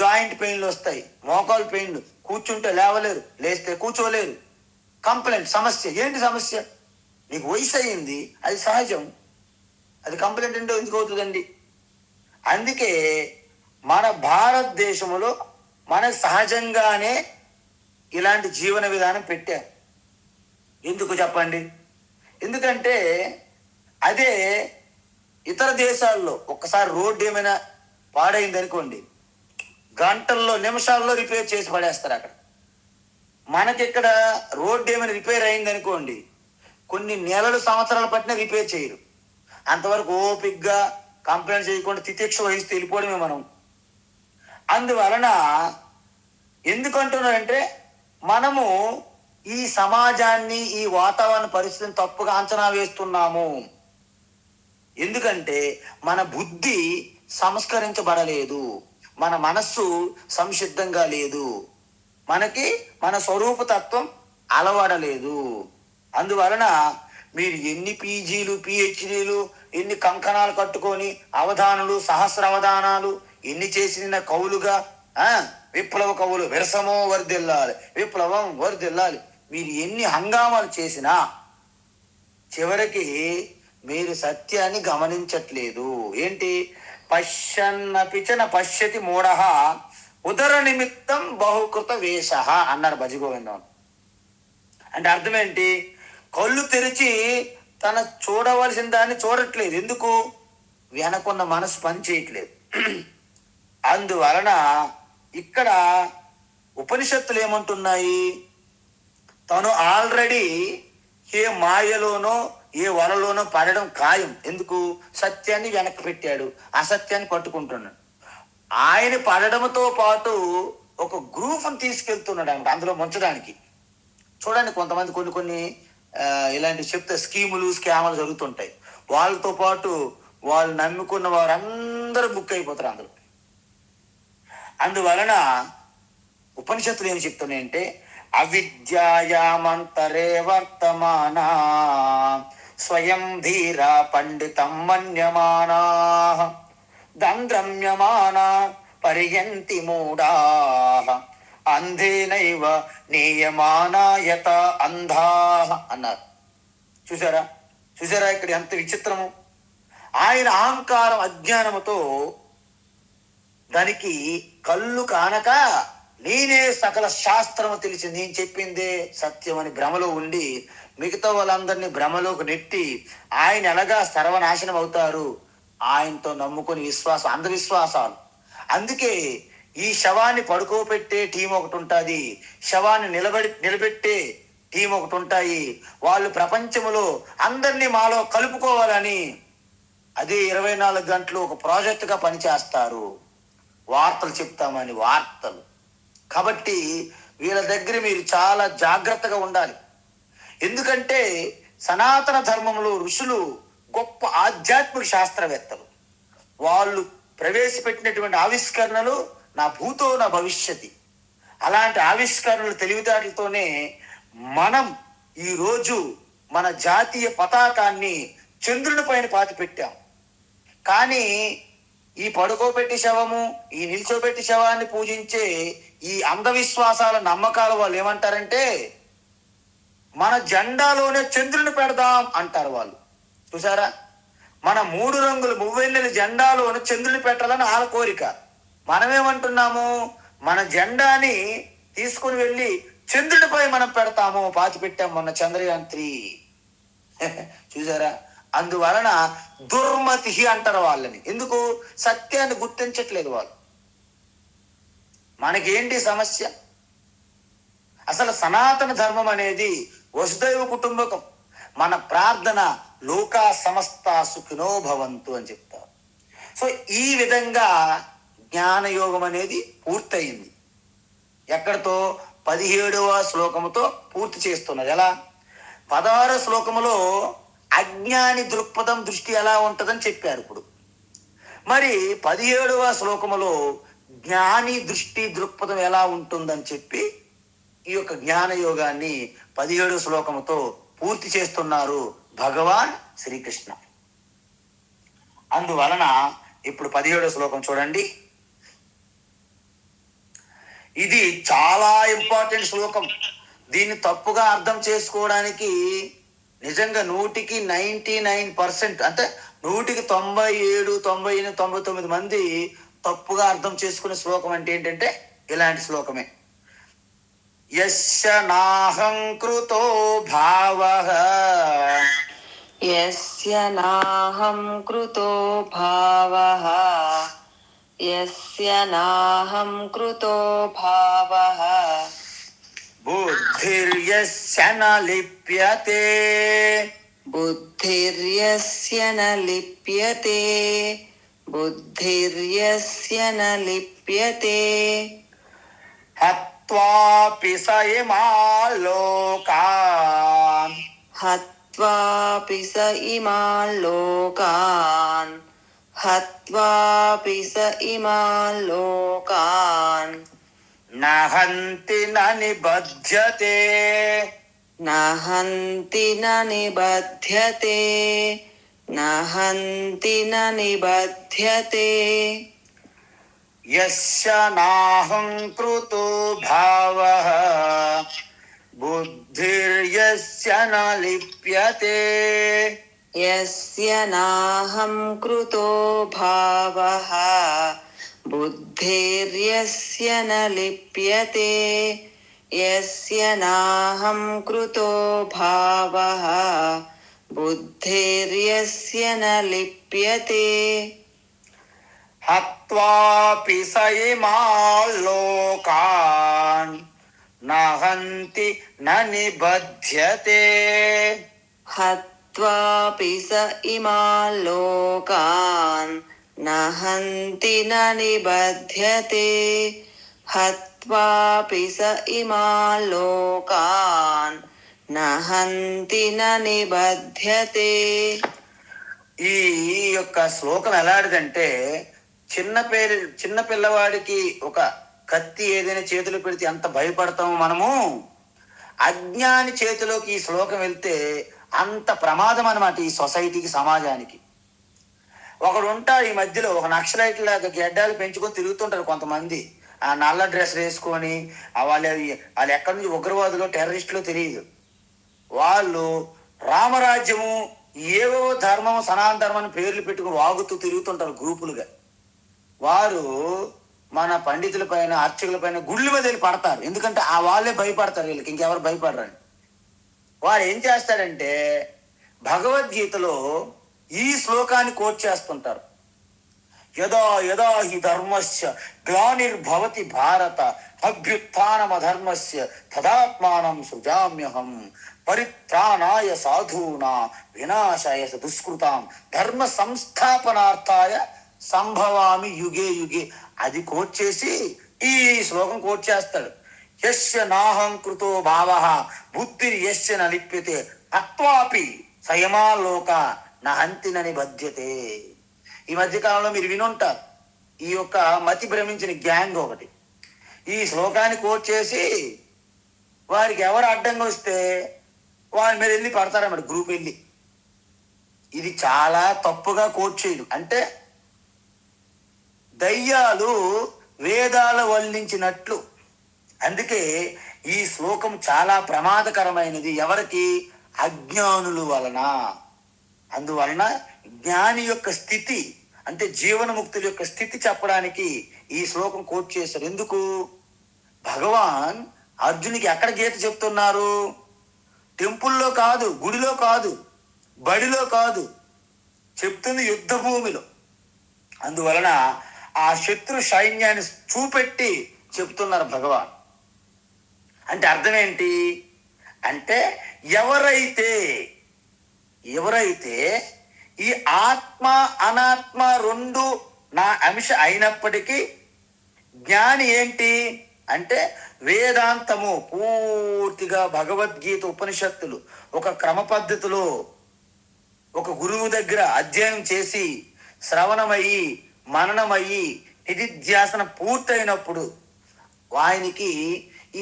జాయింట్ పెయిన్లు వస్తాయి, మోకాలు పెయిన్లు, కూర్చుంటే లేవలేరు, లేస్తే కూర్చోలేరు. కంప్లైంట్, సమస్య. ఏంటి సమస్య? నీకు వయసు అయ్యింది, అది సహజం. అది కంప్లైంట్ అంటే ఎందుకు అవుతుందండి? అందుకే మన భారతదేశంలో మనకు సహజంగానే ఇలాంటి జీవన విధానం పెట్టారు. ఎందుకు చెప్పండి? ఎందుకంటే అదే ఇతర దేశాల్లో ఒక్కసారి రోడ్డు ఏమైనా పాడైంది అనుకోండి, గంటల్లో నిమిషాల్లో రిపేర్ చేసి పడేస్తారు అక్కడ. మనకిక్కడ రోడ్డు ఏమైనా రిపేర్ అయింది అనుకోండి, కొన్ని నెలలు సంవత్సరాలు పట్టినా రిపేర్ చేయరు. అంతవరకు ఓపిక్గా కంప్లైంట్ చేయకుండా తితిక్ష వహిస్తూ వెళ్ళిపోవడమే మనం. అందువలన ఎందుకంటున్నారంటే మనము ఈ సమాజాన్ని, ఈ వాతావరణ పరిస్థితిని తప్పుగా అంచనా వేస్తున్నాము. ఎందుకంటే మన బుద్ధి సంస్కరించబడలేదు, మన మనస్సు సంసిద్ధంగా లేదు, మనకి మన స్వరూప తత్వం అలవడలేదు. అందువలన మీరు ఎన్ని పీజీలు, పిహెచ్డీలు, ఎన్ని కంకణాలు కట్టుకొని అవధానులు, సహస్ర అవధానాలు ఎన్ని చేసిన కవులుగా, విప్లవ కవులు, విరసమో వర్దిల్లాలి, విప్లవం వర్దిల్లాలి, మీరు ఎన్ని హంగామాలు చేసినా చివరికి మీరు సత్యాన్ని గమనించట్లేదు. ఏంటి? పశ్యన్నపిచన పశ్యతి మూఢ ఉదర నిమిత్తం బహుకృత వేష అన్నారు భజగోవిందం. అంటే అర్థం ఏంటి? కళ్ళు తెరిచి తన చూడవలసిన దాన్ని చూడట్లేదు. ఎందుకు? వెనకున్న మనసు పని చేయట్లేదు. అందువలన ఇక్కడ ఉపనిషత్తులు ఏమంటున్నాయి? తను ఆల్రెడీ ఏ మాయలోనో ఏ వలలోనో పడడం ఖాయం. ఎందుకు? సత్యాన్ని వెనక్కి పెట్టాడు, అసత్యాన్ని పట్టుకుంటున్నాడు. ఆయన పడడంతో పాటు ఒక గ్రూప్ని తీసుకెళ్తున్నాడు అనమాట అందులో ముంచడానికి. చూడండి, కొంతమంది కొన్ని ఇలాంటి చెప్తే స్కీములు, స్కాములు జరుగుతుంటాయి. వాళ్ళతో పాటు వాళ్ళు నమ్ముకున్న వారందరూ బుక్ అయిపోతారు అందులో. అందువలన ఉపనిషత్తులు ఏమి చెప్తున్నాయంటే, అవిద్యాయామంతరే వర్తమానా స్వయం ధీర పండితం మన్యమానా దంద్రమ్యమానా పర్యంతి మూఢా అంధేనైవ నీయమానాయత అంధా అన్నారు. చూసారా ఇక్కడ ఎంత విచిత్రము? ఆయన అహంకారం, అజ్ఞానముతో దానికి కళ్ళు కానక నేనే సకల శాస్త్రము తెలిసి నేను చెప్పిందే సత్యం అని భ్రమలో ఉండి మిగతా వాళ్ళందరినీ భ్రమలోకి నెట్టి ఆయన ఎలాగా సర్వనాశనం అవుతారు? ఆయనతో నమ్ముకొని అంధవిశ్వాసాలు. అందుకే ఈ శవాన్ని పడుకోబెట్టే టీం ఒకటి ఉంటుంది, శవాన్ని నిలబెట్టే టీం ఒకటి ఉంటాయి. వాళ్ళు ప్రపంచంలో అందరినీ మాలో కలుపుకోవాలని అదే 24 గంటలు ఒక ప్రాజెక్టుగా పనిచేస్తారు. వార్తలు చెప్తామని వార్తలు. కాబట్టి వీళ్ళ దగ్గర మీరు చాలా జాగ్రత్తగా ఉండాలి. ఎందుకంటే సనాతన ధర్మంలో ఋషులు గొప్ప ఆధ్యాత్మిక శాస్త్రవేత్తలు. వాళ్ళు ప్రవేశపెట్టినటువంటి ఆవిష్కరణలు నా భూతో నా భవిష్యతి. అలాంటి ఆవిష్కరణలు, తెలివితేటలతోనే మనం ఈరోజు మన జాతీయ పతాకాన్ని చంద్రుని పైన పాతి పెట్టాం. కానీ ఈ పడుకోబెట్టి శవము, ఈ నిల్చోబెట్టి శవాన్ని పూజించే ఈ అంధవిశ్వాసాల నమ్మకాల వాళ్ళు ఏమంటారంటే, మన జెండాలోనే చంద్రుని పెడదాం అంటారు వాళ్ళు. చూసారా? మన 3 రంగుల మువ్వెన్నెల జెండాలోనే చంద్రుని పెట్టాలని వాళ్ళ కోరిక. మనమేమంటున్నాము? మన జెండాని తీసుకుని వెళ్ళి చంద్రుడిపై మనం పెడతాము, పాతి పెట్టాము మొన్న చంద్రయాన్ 3. చూసారా? అందువలన దుర్మతి అంటారు వాళ్ళని. ఎందుకు? సత్యాన్ని గుర్తించట్లేదు వాళ్ళు. మనకేంటి సమస్య? అసలు సనాతన ధర్మం అనేది వసుదైవ కుటుంబకం. మన ప్రార్థన లోకా సమస్త సుఖినో భవంతు అని చెప్తారు. సో ఈ విధంగా జ్ఞానయోగం అనేది పూర్తయింది. ఎక్కడితో? 17వ శ్లోకముతో పూర్తి చేస్తున్నది. ఎలా? 16వ శ్లోకములో అజ్ఞాని దృక్పథం దృష్టి ఎలా ఉంటుందని చెప్పారు. ఇప్పుడు మరి 17వ శ్లోకములో జ్ఞాని దృష్టి దృక్పథం ఎలా ఉంటుందని చెప్పి ఈ యొక్క జ్ఞాన యోగాన్ని 17వ శ్లోకముతో పూర్తి చేస్తున్నారు భగవాన్ శ్రీకృష్ణ. అందువలన ఇప్పుడు 17వ శ్లోకం చూడండి. ఇది చాలా ఇంపార్టెంట్ శ్లోకం. దీన్ని తప్పుగా అర్థం చేసుకోవడానికి నిజంగా 100కి 99% అంటే 100కి 97, 98, 99 మంది తప్పుగా అర్థం చేసుకునే శ్లోకం అంటే ఏంటంటే ఇలాంటి శ్లోకమే. యస్య నాహం కృతో భావః యస్య నాహం కృతో భావః యస్య నాహం కృతో భావః బుద్ధిర్యస్య న లిప్యతే బుద్ధిర్యస్య న లిప్యతే బుద్ధిర్యస్య న లిప్యతే హత్వాపి స ఇమాన్ లోకాన్ హత్వాపి స ఇమాన్ లోకాన్ హత్వాపి స ఇమాన్ లోకాన్ నహంతి న నిబధ్యతే నహంతి న నిబధ్యతే నహంతి న నిబధ్యతే యస్య నాహం కృతో భావః బుద్ధిర్యస్య న లిప్యతే యస్య నాహం కృతో భావః బుద్ధిర్యస్య న లిప్యతే యస్య నాహం కృతో భావః బుద్ధిర్యస్య న లిప్యతే హత్వాపి స ఇమాన్ లోకాన్ నహంతి న నిబధ్యతే హత్వాపి స ఇమాన్ లోకాన్ నహంతి న నిబధ్యతే హత్వాపి స ఇమాన్ లోకాన్ నహంతి న నిబధ్యతే. ఈ యొక్క శ్లోకం ఎలాంటిదంటే చిన్న పిల్లవాడికి ఒక కత్తి ఏదైనా చేతిలో పెడితే ఎంత భయపడతామో మనము, అజ్ఞాని చేతిలోకి ఈ శ్లోకం వెళ్తే అంత ప్రమాదం అన్నమాట ఈ సొసైటీకి, సమాజానికి. ఒకడు ఉంటారు ఈ మధ్యలో ఒక నక్సలైట్ లాగా గెడ్డాలు పెంచుకొని తిరుగుతుంటారు కొంతమంది, ఆ నల్ల డ్రెస్ వేసుకొని. వాళ్ళు ఎక్కడి నుంచి ఉగ్రవాదులో టెర్రరిస్టులో తెలియదు. వాళ్ళు రామరాజ్యము ఏవో ధర్మము సనాతన ధర్మాన్ని పేర్లు పెట్టుకుని వాగుతూ తిరుగుతుంటారు గ్రూపులుగా. వారు మన పండితుల పైన, అర్చకుల పైన, గుళ్ళ మీద వెళ్ళి పడతారు. ఎందుకంటే ఆ వాళ్ళే భయపడతారు, వీళ్ళకి ఇంకెవరు భయపడరని. వారు ఏం చేస్తారంటే భగవద్గీతలో ఈ శ్లోకాన్ని కోట్ చేస్తుంటారు. యదా యదా హి ధర్మస్య గ్లానిర్భవతి భారత అభ్యుత్థానమధర్మస్య తదాత్మానం సృజామ్యహం పరిత్రాణాయ సాధూనా వినాశాయ దుష్కృతాం ధర్మ సంస్థాపనార్థాయ సంభవామి యుగే యుగే. అది కోట్ చేసి ఈ శ్లోకం కోట్ చేస్తాడు. యస్య నాహం కృతో భావః బుద్ధిర్ యస్య న లిప్యతే అత్వాపి సయమా లోక నహంతి న నిబధ్యతే. ఈ మధ్యకాలంలో మీరు వినుంటారు ఈ యొక్క మతి భ్రమించిన గ్యాంగ్ ఒకటి ఈ శ్లోకాన్ని కోట్ చేసి వారికి ఎవరు అడ్డంగా వస్తే వారి మీద వెళ్ళి పడతారన్నమాట, గ్రూప్ వెళ్ళి. ఇది చాలా తప్పుగా కోట్ చేయడం. అంటే దయ్యాలు వేదాలు వల్లించినట్లు. అందుకే ఈ శ్లోకం చాలా ప్రమాదకరమైనది ఎవరికి? అజ్ఞానుల వలన. అందువలన జ్ఞాని యొక్క స్థితి అంటే జీవనముక్తుల యొక్క స్థితి చెప్పడానికి ఈ శ్లోకం కోట్ చేశారు. ఎందుకు? భగవాన్ అర్జునికి ఎక్కడ గీత చెప్తున్నారు? టెంపుల్లో కాదు, గుడిలో కాదు, బడిలో కాదు, చెప్తుంది యుద్ధ భూమిలో. అందువలన ఆ శత్రు సైన్యాన్ని చూపెట్టి చెప్తున్నారు భగవాన్. అంటే అర్థం ఏంటి అంటే ఎవరైతే ఈ ఆత్మ అనాత్మ రెండు నా అంశ అయినప్పటికీ జ్ఞాని ఏంటి అంటే వేదాంతము పూర్తిగా భగవద్గీత ఉపనిషత్తులు ఒక క్రమ పద్ధతిలో ఒక గురువు దగ్గర అధ్యయనం చేసి శ్రవణమయ్యి మననమయ్యి నిధిధ్యాసన పూర్తయినప్పుడు ఆయనకి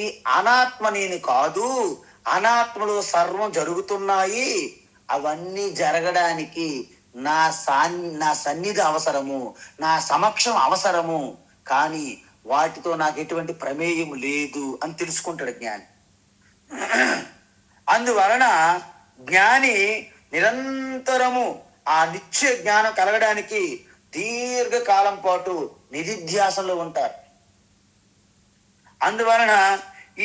ఈ అనాత్మ నేను కాదు, అనాత్మలో సర్వం జరుగుతున్నాయి, అవన్నీ జరగడానికి నా సన్నిధి అవసరము, నా సమక్షం అవసరము, కానీ వాటితో నాకు ఎటువంటి ప్రమేయం లేదు అని తెలుసుకుంటాడు జ్ఞాని. అందువలన జ్ఞాని నిరంతరము ఆ నిత్య జ్ఞానం కలగడానికి దీర్ఘకాలం పాటు నిధిధ్యాసనలో ఉంటారు. అందువలన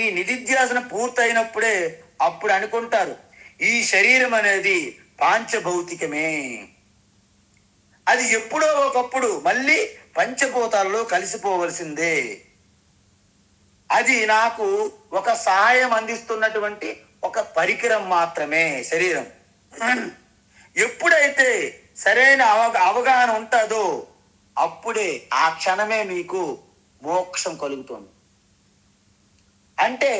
ఈ నిధిధ్యాసన పూర్తయినప్పుడే అప్పుడు అనుకుంటారు ఈ శరీరం అనేది పాంచభౌతికమే, అది ఎప్పుడో ఒకప్పుడు మళ్ళీ పంచభూతాలలో కలిసిపోవలసిందే, అది నాకు ఒక సహాయం అందిస్తున్నటువంటి ఒక పరికరం మాత్రమే శరీరం. ఎప్పుడైతే సరైన అవగాహన ఉంటుందో అప్పుడే ఆ క్షణమే మీకు మోక్షం కలుగుతుంది. అంటే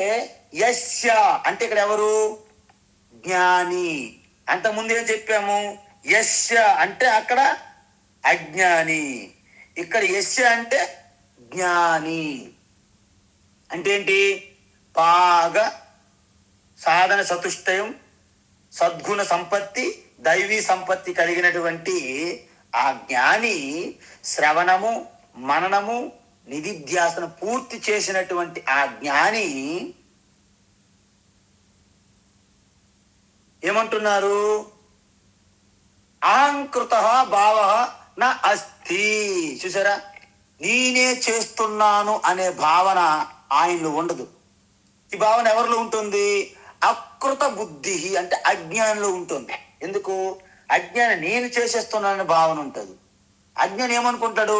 యస్య అంటే ఇక్కడ ఎవరు? జ్ఞాని. అంతకుముందు ఏం చెప్పాము? యస్య అంటే అక్కడ అజ్ఞాని, ఇక్కడ యస్య అంటే జ్ఞాని. అంటే ఏంటి? బాగా సాధన చతుష్టయం, సద్గుణ సంపత్తి, దైవీ సంపత్తి కలిగినటువంటి ఆ జ్ఞాని శ్రవణము మననము నిధిధ్యాసన పూర్తి చేసినటువంటి ఆ జ్ఞాని ఏమంటున్నారు? అహంకృత భావ నా అస్థి. చూసారా, నేనే చేస్తున్నాను అనే భావన ఆయనలో ఉండదు. ఈ భావన ఎవరిలో ఉంటుంది? అకృత బుద్ధి అంటే అజ్ఞానంలో ఉంటుంది. ఎందుకు? అజ్ఞానం నేను చేసేస్తున్నాననే భావన ఉంటుంది. అజ్ఞానం ఏమనుకుంటాడు?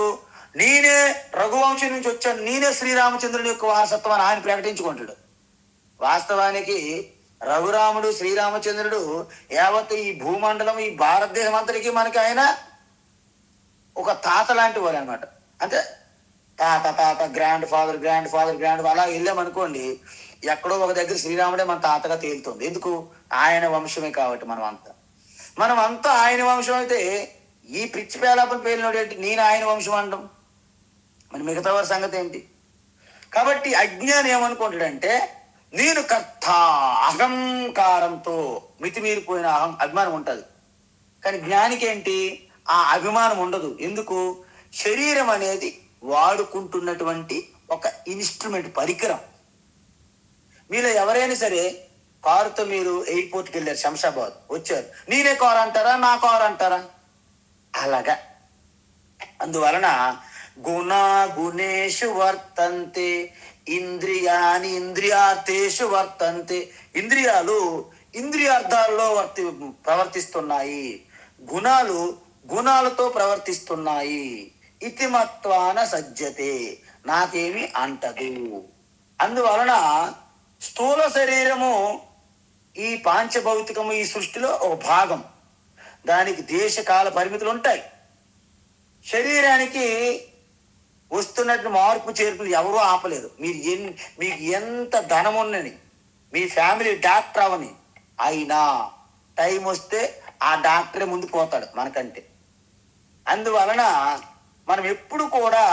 నేనే రఘువంశం నుంచి వచ్చాను, నేనే శ్రీరామచంద్రుని యొక్క వారసత్వం అని ఆయన ప్రకటించుకుంటాడు. వాస్తవానికి రఘురాముడు శ్రీరామచంద్రుడు యావత్ ఈ భూమండలం ఈ భారతదేశం అంతటికి మనకి ఆయన ఒక తాత లాంటి వారు అనమాట. అంటే తాత తాత grand father grand father grand అలా వెళ్ళామనుకోండి, ఎక్కడో ఒక దగ్గర శ్రీరాముడే మన తాతగా తేలుతుంది. ఎందుకు? ఆయన వంశమే కాబట్టి. మనం అంతా ఆయన వంశం అయితే ఈ పిచ్చి పేలాపని పేలినోడు ఏంటి నేను ఆయన వంశం అనడం? మరి మిగతా వారి సంగతి ఏంటి? కాబట్టి అజ్ఞానం ఏమనుకుంటాడంటే నేను కర్త అహంకారంతో మితిమీరిపోయిన అభిమానం ఉంటుంది. కానీ జ్ఞానికి ఏంటి? ఆ అభిమానం ఉండదు. ఎందుకు? శరీరం అనేది వాడుకుంటున్నటువంటి ఒక ఇన్స్ట్రుమెంట్, పరికరం. మీలో ఎవరైనా సరే కారుతో మీరు ఎయిర్పోర్ట్కి వెళ్ళారు, శంషాబాద్ వచ్చారు, నేనే కారు అంటారా నా కారు అంటారా? అలాగా. అందువలన గుణేషు వర్తంతే ఇంద్రియాని ఇంద్రియార్థేషు వర్తంతే. ఇంద్రియాలు ఇంద్రియార్థాల్లో ప్రవర్తిస్తున్నాయి, గుణాలు గుణాలతో ప్రవర్తిస్తున్నాయి. ఇతిమత్వాన సజ్జతే నాకేమి అంటదు. అందువలన స్థూల శరీరము ఈ పాంచభౌతికము ఈ సృష్టిలో ఒక భాగం. దానికి దేశకాల పరిమితులు ఉంటాయి. శరీరానికి వస్తున్నట్టు మార్పు చేర్పులు ఎవరూ ఆపలేరు. మీకు ఎంత ధనం ఉన్నని, మీ ఫ్యామిలీ డాక్టర్ అవని, అయినా టైం వస్తే ఆ డాక్టరే ముందు పోతాడు మనకంటే. అందువలన మనం ఎప్పుడు కూడా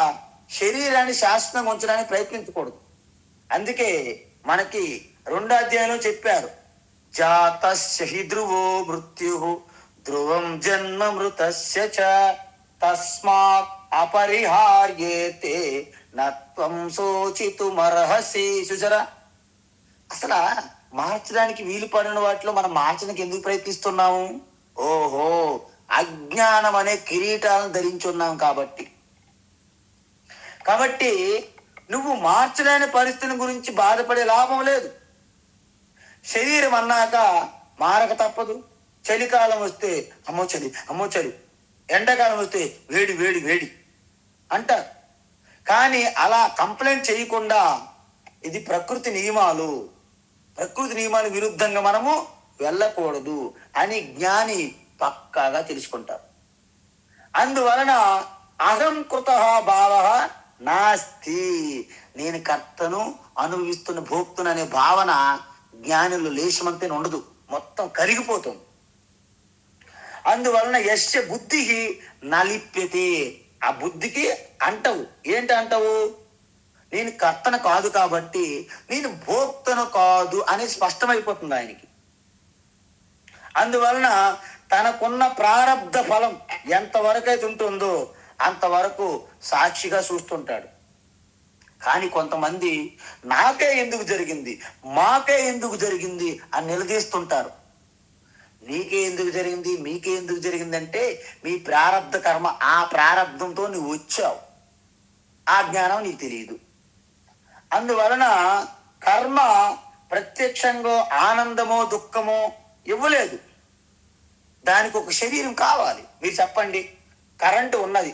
శరీరాన్ని శాశ్వతంగా ఉంచడానికి ప్రయత్నించకూడదు. అందుకే మనకి 2వ అధ్యాయంలో చెప్పారు, జాతస్య హి ధ్రువో మృత్యు ధ్రువం జన్మ మృతస్య చ తస్మాత్ అపరిహార్యేతే నత్వం శోచితుమర్హసి. చూసారా, అసలు మార్చడానికి వీలు పడిన వాటిలో మనం మార్చడానికి ఎందుకు ప్రయత్నిస్తున్నాము? ఓహో, అజ్ఞానం అనే కిరీటాలను ధరించున్నాం కాబట్టి. నువ్వు మార్చలేని పరిస్థితి గురించి బాధపడే లాభం లేదు. శరీరం అన్నాక మారక తప్పదు. చలికాలం వస్తే అమ్మో చలి అమ్మో చలి, ఎండాకాలం వస్తే వేడి వేడి వేడి అంటారు. కానీ అలా కంప్లైంట్ చేయకుండా ఇది ప్రకృతి నియమాలు విరుద్ధంగా మనము వెళ్ళకూడదు అని జ్ఞాని పక్కాగా తెలుసుకుంటారు. అందువలన అహంకృత భావ నాస్తి. నేను కర్తను అనుభవిస్తున్న భోక్తును అనే భావన జ్ఞానులు లేశమంతే ఉండదు, మొత్తం కరిగిపోతుంది. అందువలన యస్య బుద్ధి నలిప్యతే, ఆ బుద్ధికి అంటవు. ఏంటి అంటవు? నేను కర్తను కాదు కాబట్టి నేను భోక్తను కాదు అనేది స్పష్టమైపోతుంది ఆయనకి. అందువలన తనకున్న ప్రారబ్ధ ఫలం ఎంతవరకు అయితే ఉంటుందో అంతవరకు సాక్షిగా చూస్తుంటాడు. కానీ కొంతమంది నాకే ఎందుకు జరిగింది, మాకే ఎందుకు జరిగింది అని నిలదీస్తుంటారు. నీకే ఎందుకు జరిగింది, మీకే ఎందుకు జరిగిందంటే మీ ప్రారబ్ధ కర్మ, ఆ ప్రారబ్ధంతో నువ్వు వచ్చావు, ఆ జ్ఞానం నీకు తెలియదు. అందువలన కర్మ ప్రత్యక్షంగా ఆనందమో దుఃఖమో ఇవ్వలేదు, దానికి ఒక శరీరం కావాలి. మీరు చెప్పండి, కరెంటు ఉన్నది,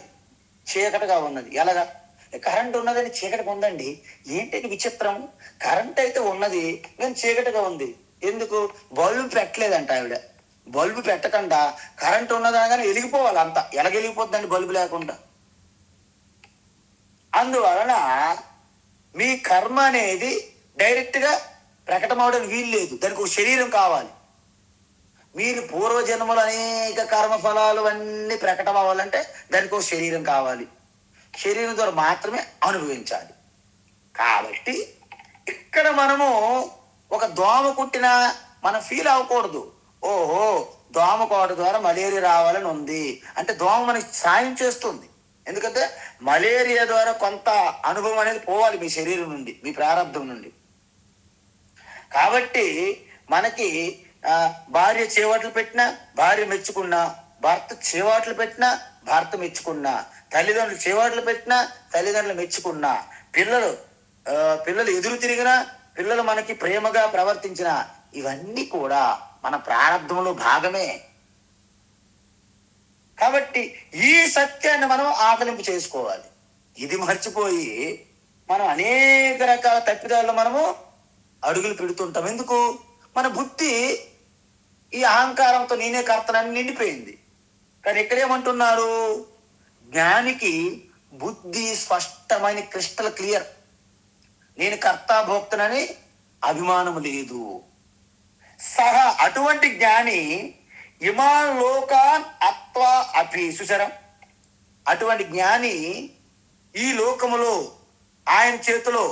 చీకటిగా ఉన్నది, ఎలాగా? కరెంటు ఉన్నదని చీకటిగా ఉందండి, ఏంటి విచిత్రం? కరెంట్ అయితే ఉన్నది కానీ చీకటిగా ఉంది. ఎందుకు? బల్బు పెట్టలేదంట ఆవిడ. బల్బు పెట్టకుండా కరెంటు ఉన్నదనగానే వెలిగిపోవాలి, అంతా ఎలాగెలిగిపోతుందండి బల్బు లేకుండా. అందువలన మీ కర్మ అనేది డైరెక్ట్గా ప్రకటమవడానికి వీలు లేదు, దానికి ఒక శరీరం కావాలి. మీరు పూర్వజన్మలు అనేక కర్మఫలాలు అన్నీ ప్రకటన అవ్వాలంటే దానికి ఒక శరీరం కావాలి, శరీరం ద్వారా మాత్రమే అనుభవించాలి. కాబట్టి ఇక్కడ మనము ఒక దోమ కుట్టినా మనం ఫీల్ అవ్వకూడదు. ఓహో, దోమ కోట ద్వారా మలేరియా రావాలని ఉంది అంటే దోమ మనకి సాయం చేస్తుంది. ఎందుకంటే మలేరియా ద్వారా కొంత అనుభవం అనేది పోవాలి మీ శరీరం నుండి, మీ ప్రారంభం నుండి. కాబట్టి మనకి భార్య చేవాట్లు పెట్టినా భార్య మెచ్చుకున్నా, భర్త చేవాట్లు పెట్టినా భర్త మెచ్చుకున్నా, తల్లిదండ్రులు చేవాట్లు పెట్టినా తల్లిదండ్రులు మెచ్చుకున్నా, పిల్లలు ఎదురు తిరిగినా, పిల్లలు మనకి ప్రేమగా ప్రవర్తించిన, ఇవన్నీ కూడా మన ప్రారంభంలో భాగమే. కాబట్టి ఈ సత్యాన్ని మనం ఆకలింపు చేసుకోవాలి. ఇది మర్చిపోయి మనం అనేక రకాల తప్పిదాల్లో మనము అడుగులు పెడుతుంటాం. ఎందుకు? మన బుద్ధి ఈ అహంకారంతో నేనే కర్తనని నిండిపోయింది. కానీ ఇక్కడేమంటున్నారు? జ్ఞానికి బుద్ధి స్పష్టమైన క్రిస్టల్ క్లియర్, నేను కర్తాభోక్తనని అభిమానం లేదు. సహా అటువంటి జ్ఞాని ఇమాన్ లోకాన్ అత్వా అపి, చూసారా? అటువంటి జ్ఞాని ఈ లోకములో ఆయన చేతిలో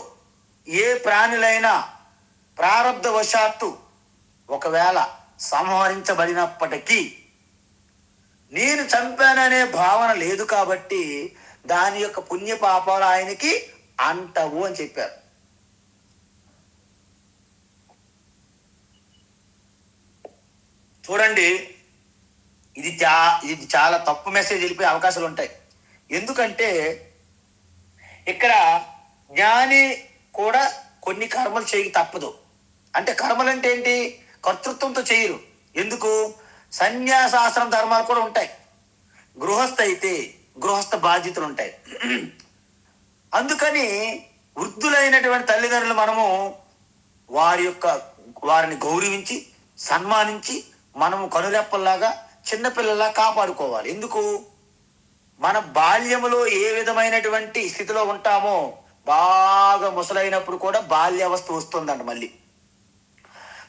ఏ ప్రాణులైనా ప్రారబ్ధవశాత్తు ఒకవేళ సంహరించబడినప్పటికీ నేను చంపాననే భావన లేదు కాబట్టి దాని యొక్క పుణ్యపాపాలు ఆయనకి అంటవు అని చెప్పారు. చూడండి, ఇది చాలా తప్పు మెసేజ్ వెళ్ళిపోయే అవకాశాలు ఉంటాయి. ఎందుకంటే ఇక్కడ జ్ఞాని కూడా కొన్ని కర్మలు చేయక తప్పదు. అంటే కర్మలు అంటే ఏంటి? కర్తృత్వంతో చేయరు. ఎందుకు? సన్యాసాశ్రమ ధర్మాలు కూడా ఉంటాయి. గృహస్థ అయితే గృహస్థ బాధ్యతలు ఉంటాయి. అందుకని వృద్ధులైనటువంటి తల్లిదండ్రులు మనము వారిని గౌరవించి సన్మానించి మనము కనురెప్పల్లాగా చిన్నపిల్లల్లా కాపాడుకోవాలి. ఎందుకు? మన బాల్యములో ఏ విధమైనటువంటి స్థితిలో ఉంటామో బాగా ముసలైనప్పుడు కూడా బాల్యావస్థ వస్తుందంట మళ్ళీ.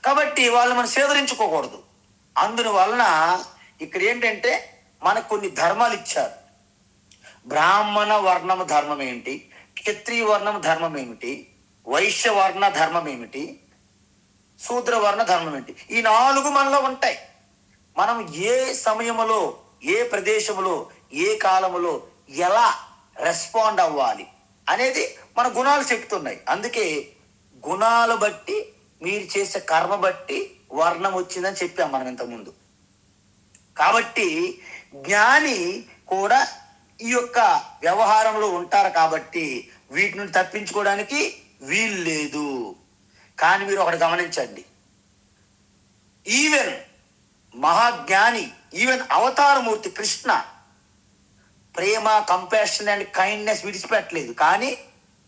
కాబట్టి వాళ్ళు మనం సేదరించుకోకూడదు. అందువలన ఇక్కడ ఏంటంటే మనకు కొన్ని ధర్మాలు ఇచ్చారు. బ్రాహ్మణ వర్ణము ధర్మం ఏంటి, క్షత్రియ వర్ణం ధర్మం ఏమిటి, వైశ్య వర్ణ ధర్మం ఏమిటి, శూద్ర వర్ణ ధర్మం ఏంటి, ఈ 4 మనలో ఉంటాయి. మనం ఏ సమయంలో, ఏ ప్రదేశంలో, ఏ కాలంలో ఎలా రెస్పాండ్ అవ్వాలి అనేది మన గుణాలు చెప్తున్నాయి. అందుకే గుణాలు బట్టి మీరు చేసే కర్మ బట్టి వర్ణం వచ్చిందని చెప్పాం మనం ఇంతకుముందు. కాబట్టి జ్ఞాని కూడా ఈ యొక్క వ్యవహారంలో ఉంటారు కాబట్టి వీటి నుండి తప్పించుకోవడానికి వీలు లేదు. కానీ మీరు ఒకటి గమనించండి, ఈవెన్ మహాజ్ఞాని, ఈవెన్ అవతారమూర్తి కృష్ణ ప్రేమ, కంపాషన్ అండ్ కైండ్నెస్ విడిచిపెట్టలేదు. కానీ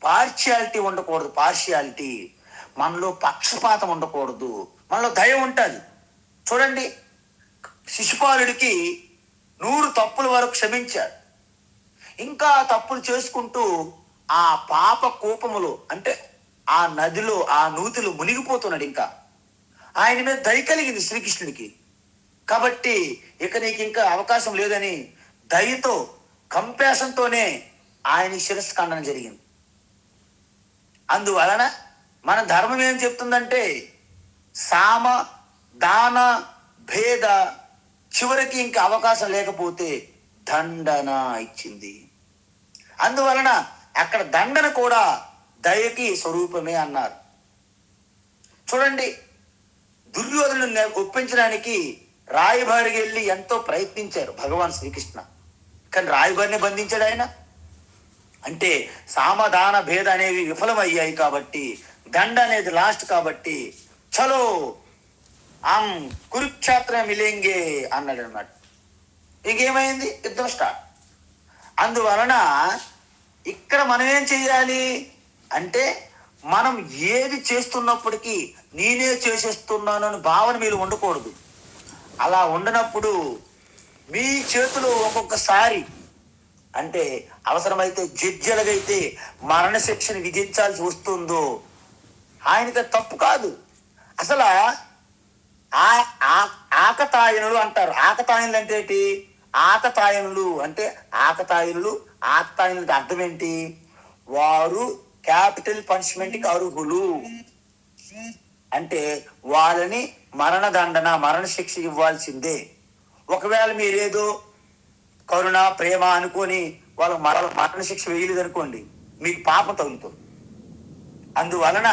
పార్షియాలిటీ ఉండకూడదు. పార్షియాలిటీ, మనలో పక్షపాతం ఉండకూడదు, మనలో దయ ఉంటుంది. చూడండి, శిశుపాలుడికి 100 తప్పుల వరకు క్షమించాడు. ఇంకా తప్పులు చేసుకుంటూ ఆ పాప కోపములో, అంటే ఆ నదిలో, ఆ నూతిలో మునిగిపోతున్నాడు. ఇంకా ఆయన మీద దయ కలిగింది శ్రీకృష్ణుడికి. కాబట్టి ఇక నీకు ఇంకా అవకాశం లేదని దయతో కంపాషన్తోనే ఆయన శిరస్సు ఖండన జరిగింది. అందువలన మన ధర్మం ఏం చెప్తుందంటే సామ దాన భేద చివరికి ఇంకా అవకాశం లేకపోతే దండన ఇచ్చింది. అందువలన అక్కడ దండన కూడా దయకి స్వరూపమే అన్నారు. చూడండి, దుర్యోధను ఒప్పించడానికి రాయబారికి వెళ్ళి ఎంతో ప్రయత్నించారు భగవాన్ శ్రీకృష్ణ. కానీ రాయబారిని బంధించాడు ఆయన. అంటే సామధాన భేద అనేవి విఫలమయ్యాయి కాబట్టి, దండ అనేది లాస్ట్ కాబట్టి చలో కురుక్షేత్ర మిలేంగే అన్నాడు అనమాట. ఇంకేమైంది? యుద్ధం స్టార్ట్. అందువలన ఇక్కడ మనం ఏం చెయ్యాలి అంటే, మనం ఏది చేస్తున్నప్పటికీ నేనే చేసేస్తున్నానని భావన మీరు ఉండకూడదు. అలా ఉండనప్పుడు మీ చేతిలో ఒక్కొక్కసారి అంటే అవసరమైతే జడ్జి ఎలాగైతే మరణశిక్షను విధించాల్సి వస్తుందో ఆయనకి తప్పు కాదు. అసలు ఆకతాయనులు అంటారు. ఆకతాయనులు అంటే ఏంటి? ఆకతాయనులు అంటే ఆకతాయనులు అర్థం ఏంటి? వారు క్యాపిటల్ పనిష్మెంట్కి అర్హులు. అంటే వాళ్ళని మరణదండన మరణ శిక్ష ఇవ్వాల్సిందే. ఒకవేళ మీరేదో కరుణ ప్రేమ అనుకొని వాళ్ళకు మరణ శిక్ష వేయలేదు అనుకోండి, మీకు పాపం తగులుతుంది. అందువలన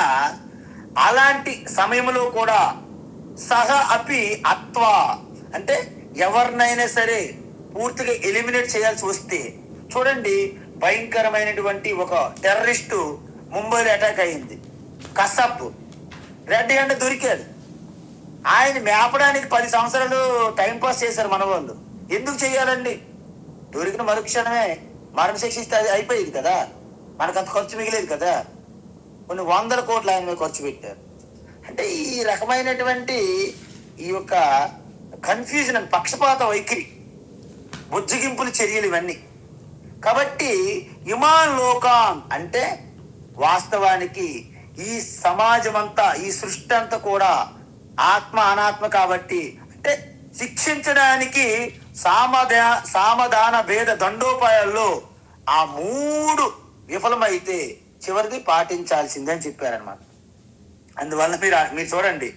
అలాంటి సమయంలో కూడా సహ అపి అత్వ అంటే ఎవరినైనా సరే పూర్తిగా ఎలిమినేట్ చేయాల్సి వస్తే, చూడండి, భయంకరమైనటువంటి ఒక టెర్రరిస్టు ముంబైలో అటాక్ అయింది. కసబ్ రెడ్ హ్యాండ్ దొరికాడు. ఆయన మేపడానికి 10 సంవత్సరాలు టైంపాస్ చేశారు మన వాళ్ళు. ఎందుకు చెయ్యాలండి? దొరికిన మరుక్షణమే మరణశిక్ష ఇస్తే అది అయిపోయింది కదా, మనకు అంత ఖర్చు మిగిలేదు కదా. కొన్ని 100 కోట్లు ఆయన మీద ఖర్చు పెట్టారు. అంటే ఈ రకమైనటువంటి ఈ యొక్క కన్ఫ్యూజన్ అని పక్షపాత వైఖరి, బుజ్జగింపుల చర్యలు ఇవన్నీ. కాబట్టి ఇమాన్ లోకాన్ అంటే వాస్తవానికి ఈ సమాజం అంతా, ఈ సృష్టి అంతా కూడా ఆత్మ అనాత్మ కాబట్టి, అంటే శిక్షించడానికి సామధాన భేద దండోపాయాల్లో ఆ 3 విఫలమైతే చివరిది పాటించాల్సిందని చెప్పారనమాట. అందువలన మీరు చూడండి,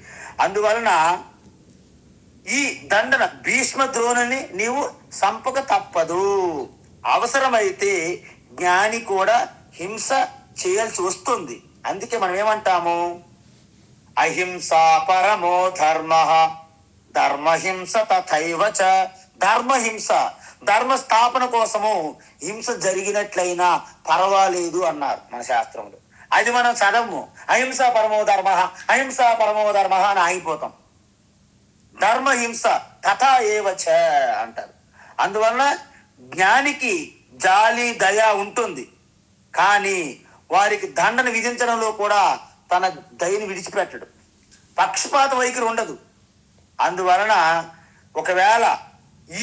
అందువలన ఈ దండన భీష్మ ద్రోణుని నీవు సంపక తప్పదు. అవసరమైతే జ్ఞాని కూడా హింస చేయాల్సి వస్తుంది. అందుకే మనం ఏమంటాము? అహింసా పరమో ధర్మ ధర్మహింస తథైవ చ. ధర్మహింస, ధర్మ స్థాపన కోసము హింస జరిగినట్లయినా పర్వాలేదు అన్నారు మన శాస్త్రంలో. అది మనం చదవము. అహింస పరమో ధర్మ, అహింస పరమో ధర్మ అని ఆగిపోతాం. ధర్మహింస తథా ఏవ చ అంటారు. అందువలన జ్ఞానికి జాలి దయ ఉంటుంది, కానీ వారికి దండన విధించడంలో కూడా తన దయని విడిచిపెట్టడు. పక్షపాత వైఖరి ఉండదు. అందువలన ఒకవేళ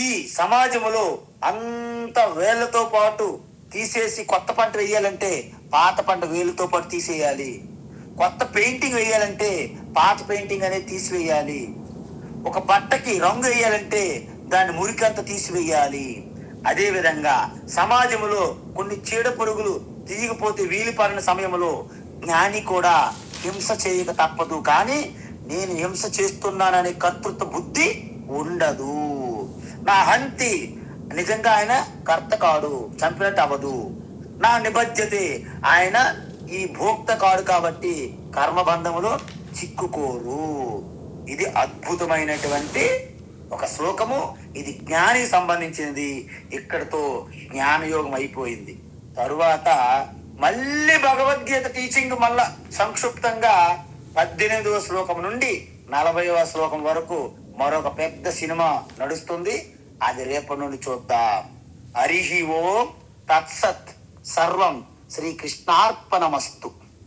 ఈ సమాజంలో అంత వేళ్లతో పాటు తీసేసి కొత్త పంట వేయాలంటే పాత పంట వేలుతో పాటు తీసేయాలి. కొత్త పెయింటింగ్ వేయాలంటే పాత పెయింటింగ్ అనేది తీసివేయాలి. ఒక బట్టకి రంగు వేయాలంటే దాని మురికంతా తీసివేయాలి. అదేవిధంగా సమాజంలో కొన్ని చీడ పురుగులు తీయకపోతే వీలిపడిన సమయంలో జ్ఞాని కూడా హింస చేయక తప్పదు. కానీ నేను హింస చేస్తున్నాననే కర్తృత్వ బుద్ధి ఉండదు. నా హంతి నిజంగా ఆయన కర్త కాడు, చంపినట్టు అవ్వదు. నా నిబద్ధతే ఆయన ఈ భోక్త కాడు కాబట్టి కర్మబంధములో చిక్కుకోరు. ఇది అద్భుతమైనటువంటి ఒక శ్లోకము. ఇది జ్ఞానికి సంబంధించినది. ఇక్కడతో జ్ఞానయోగం అయిపోయింది. తరువాత మళ్ళీ భగవద్గీత టీచింగ్ మళ్ళా సంక్షిప్తంగా 18వ శ్లోకం నుండి 40వ శ్లోకం వరకు మరొక పెద్ద సినిమా నడుస్తుంది. అది రేపటి నుండి చూద్దాం. హరి ఓం తత్సత్. సర్వం శ్రీకృష్ణార్పణమస్తు.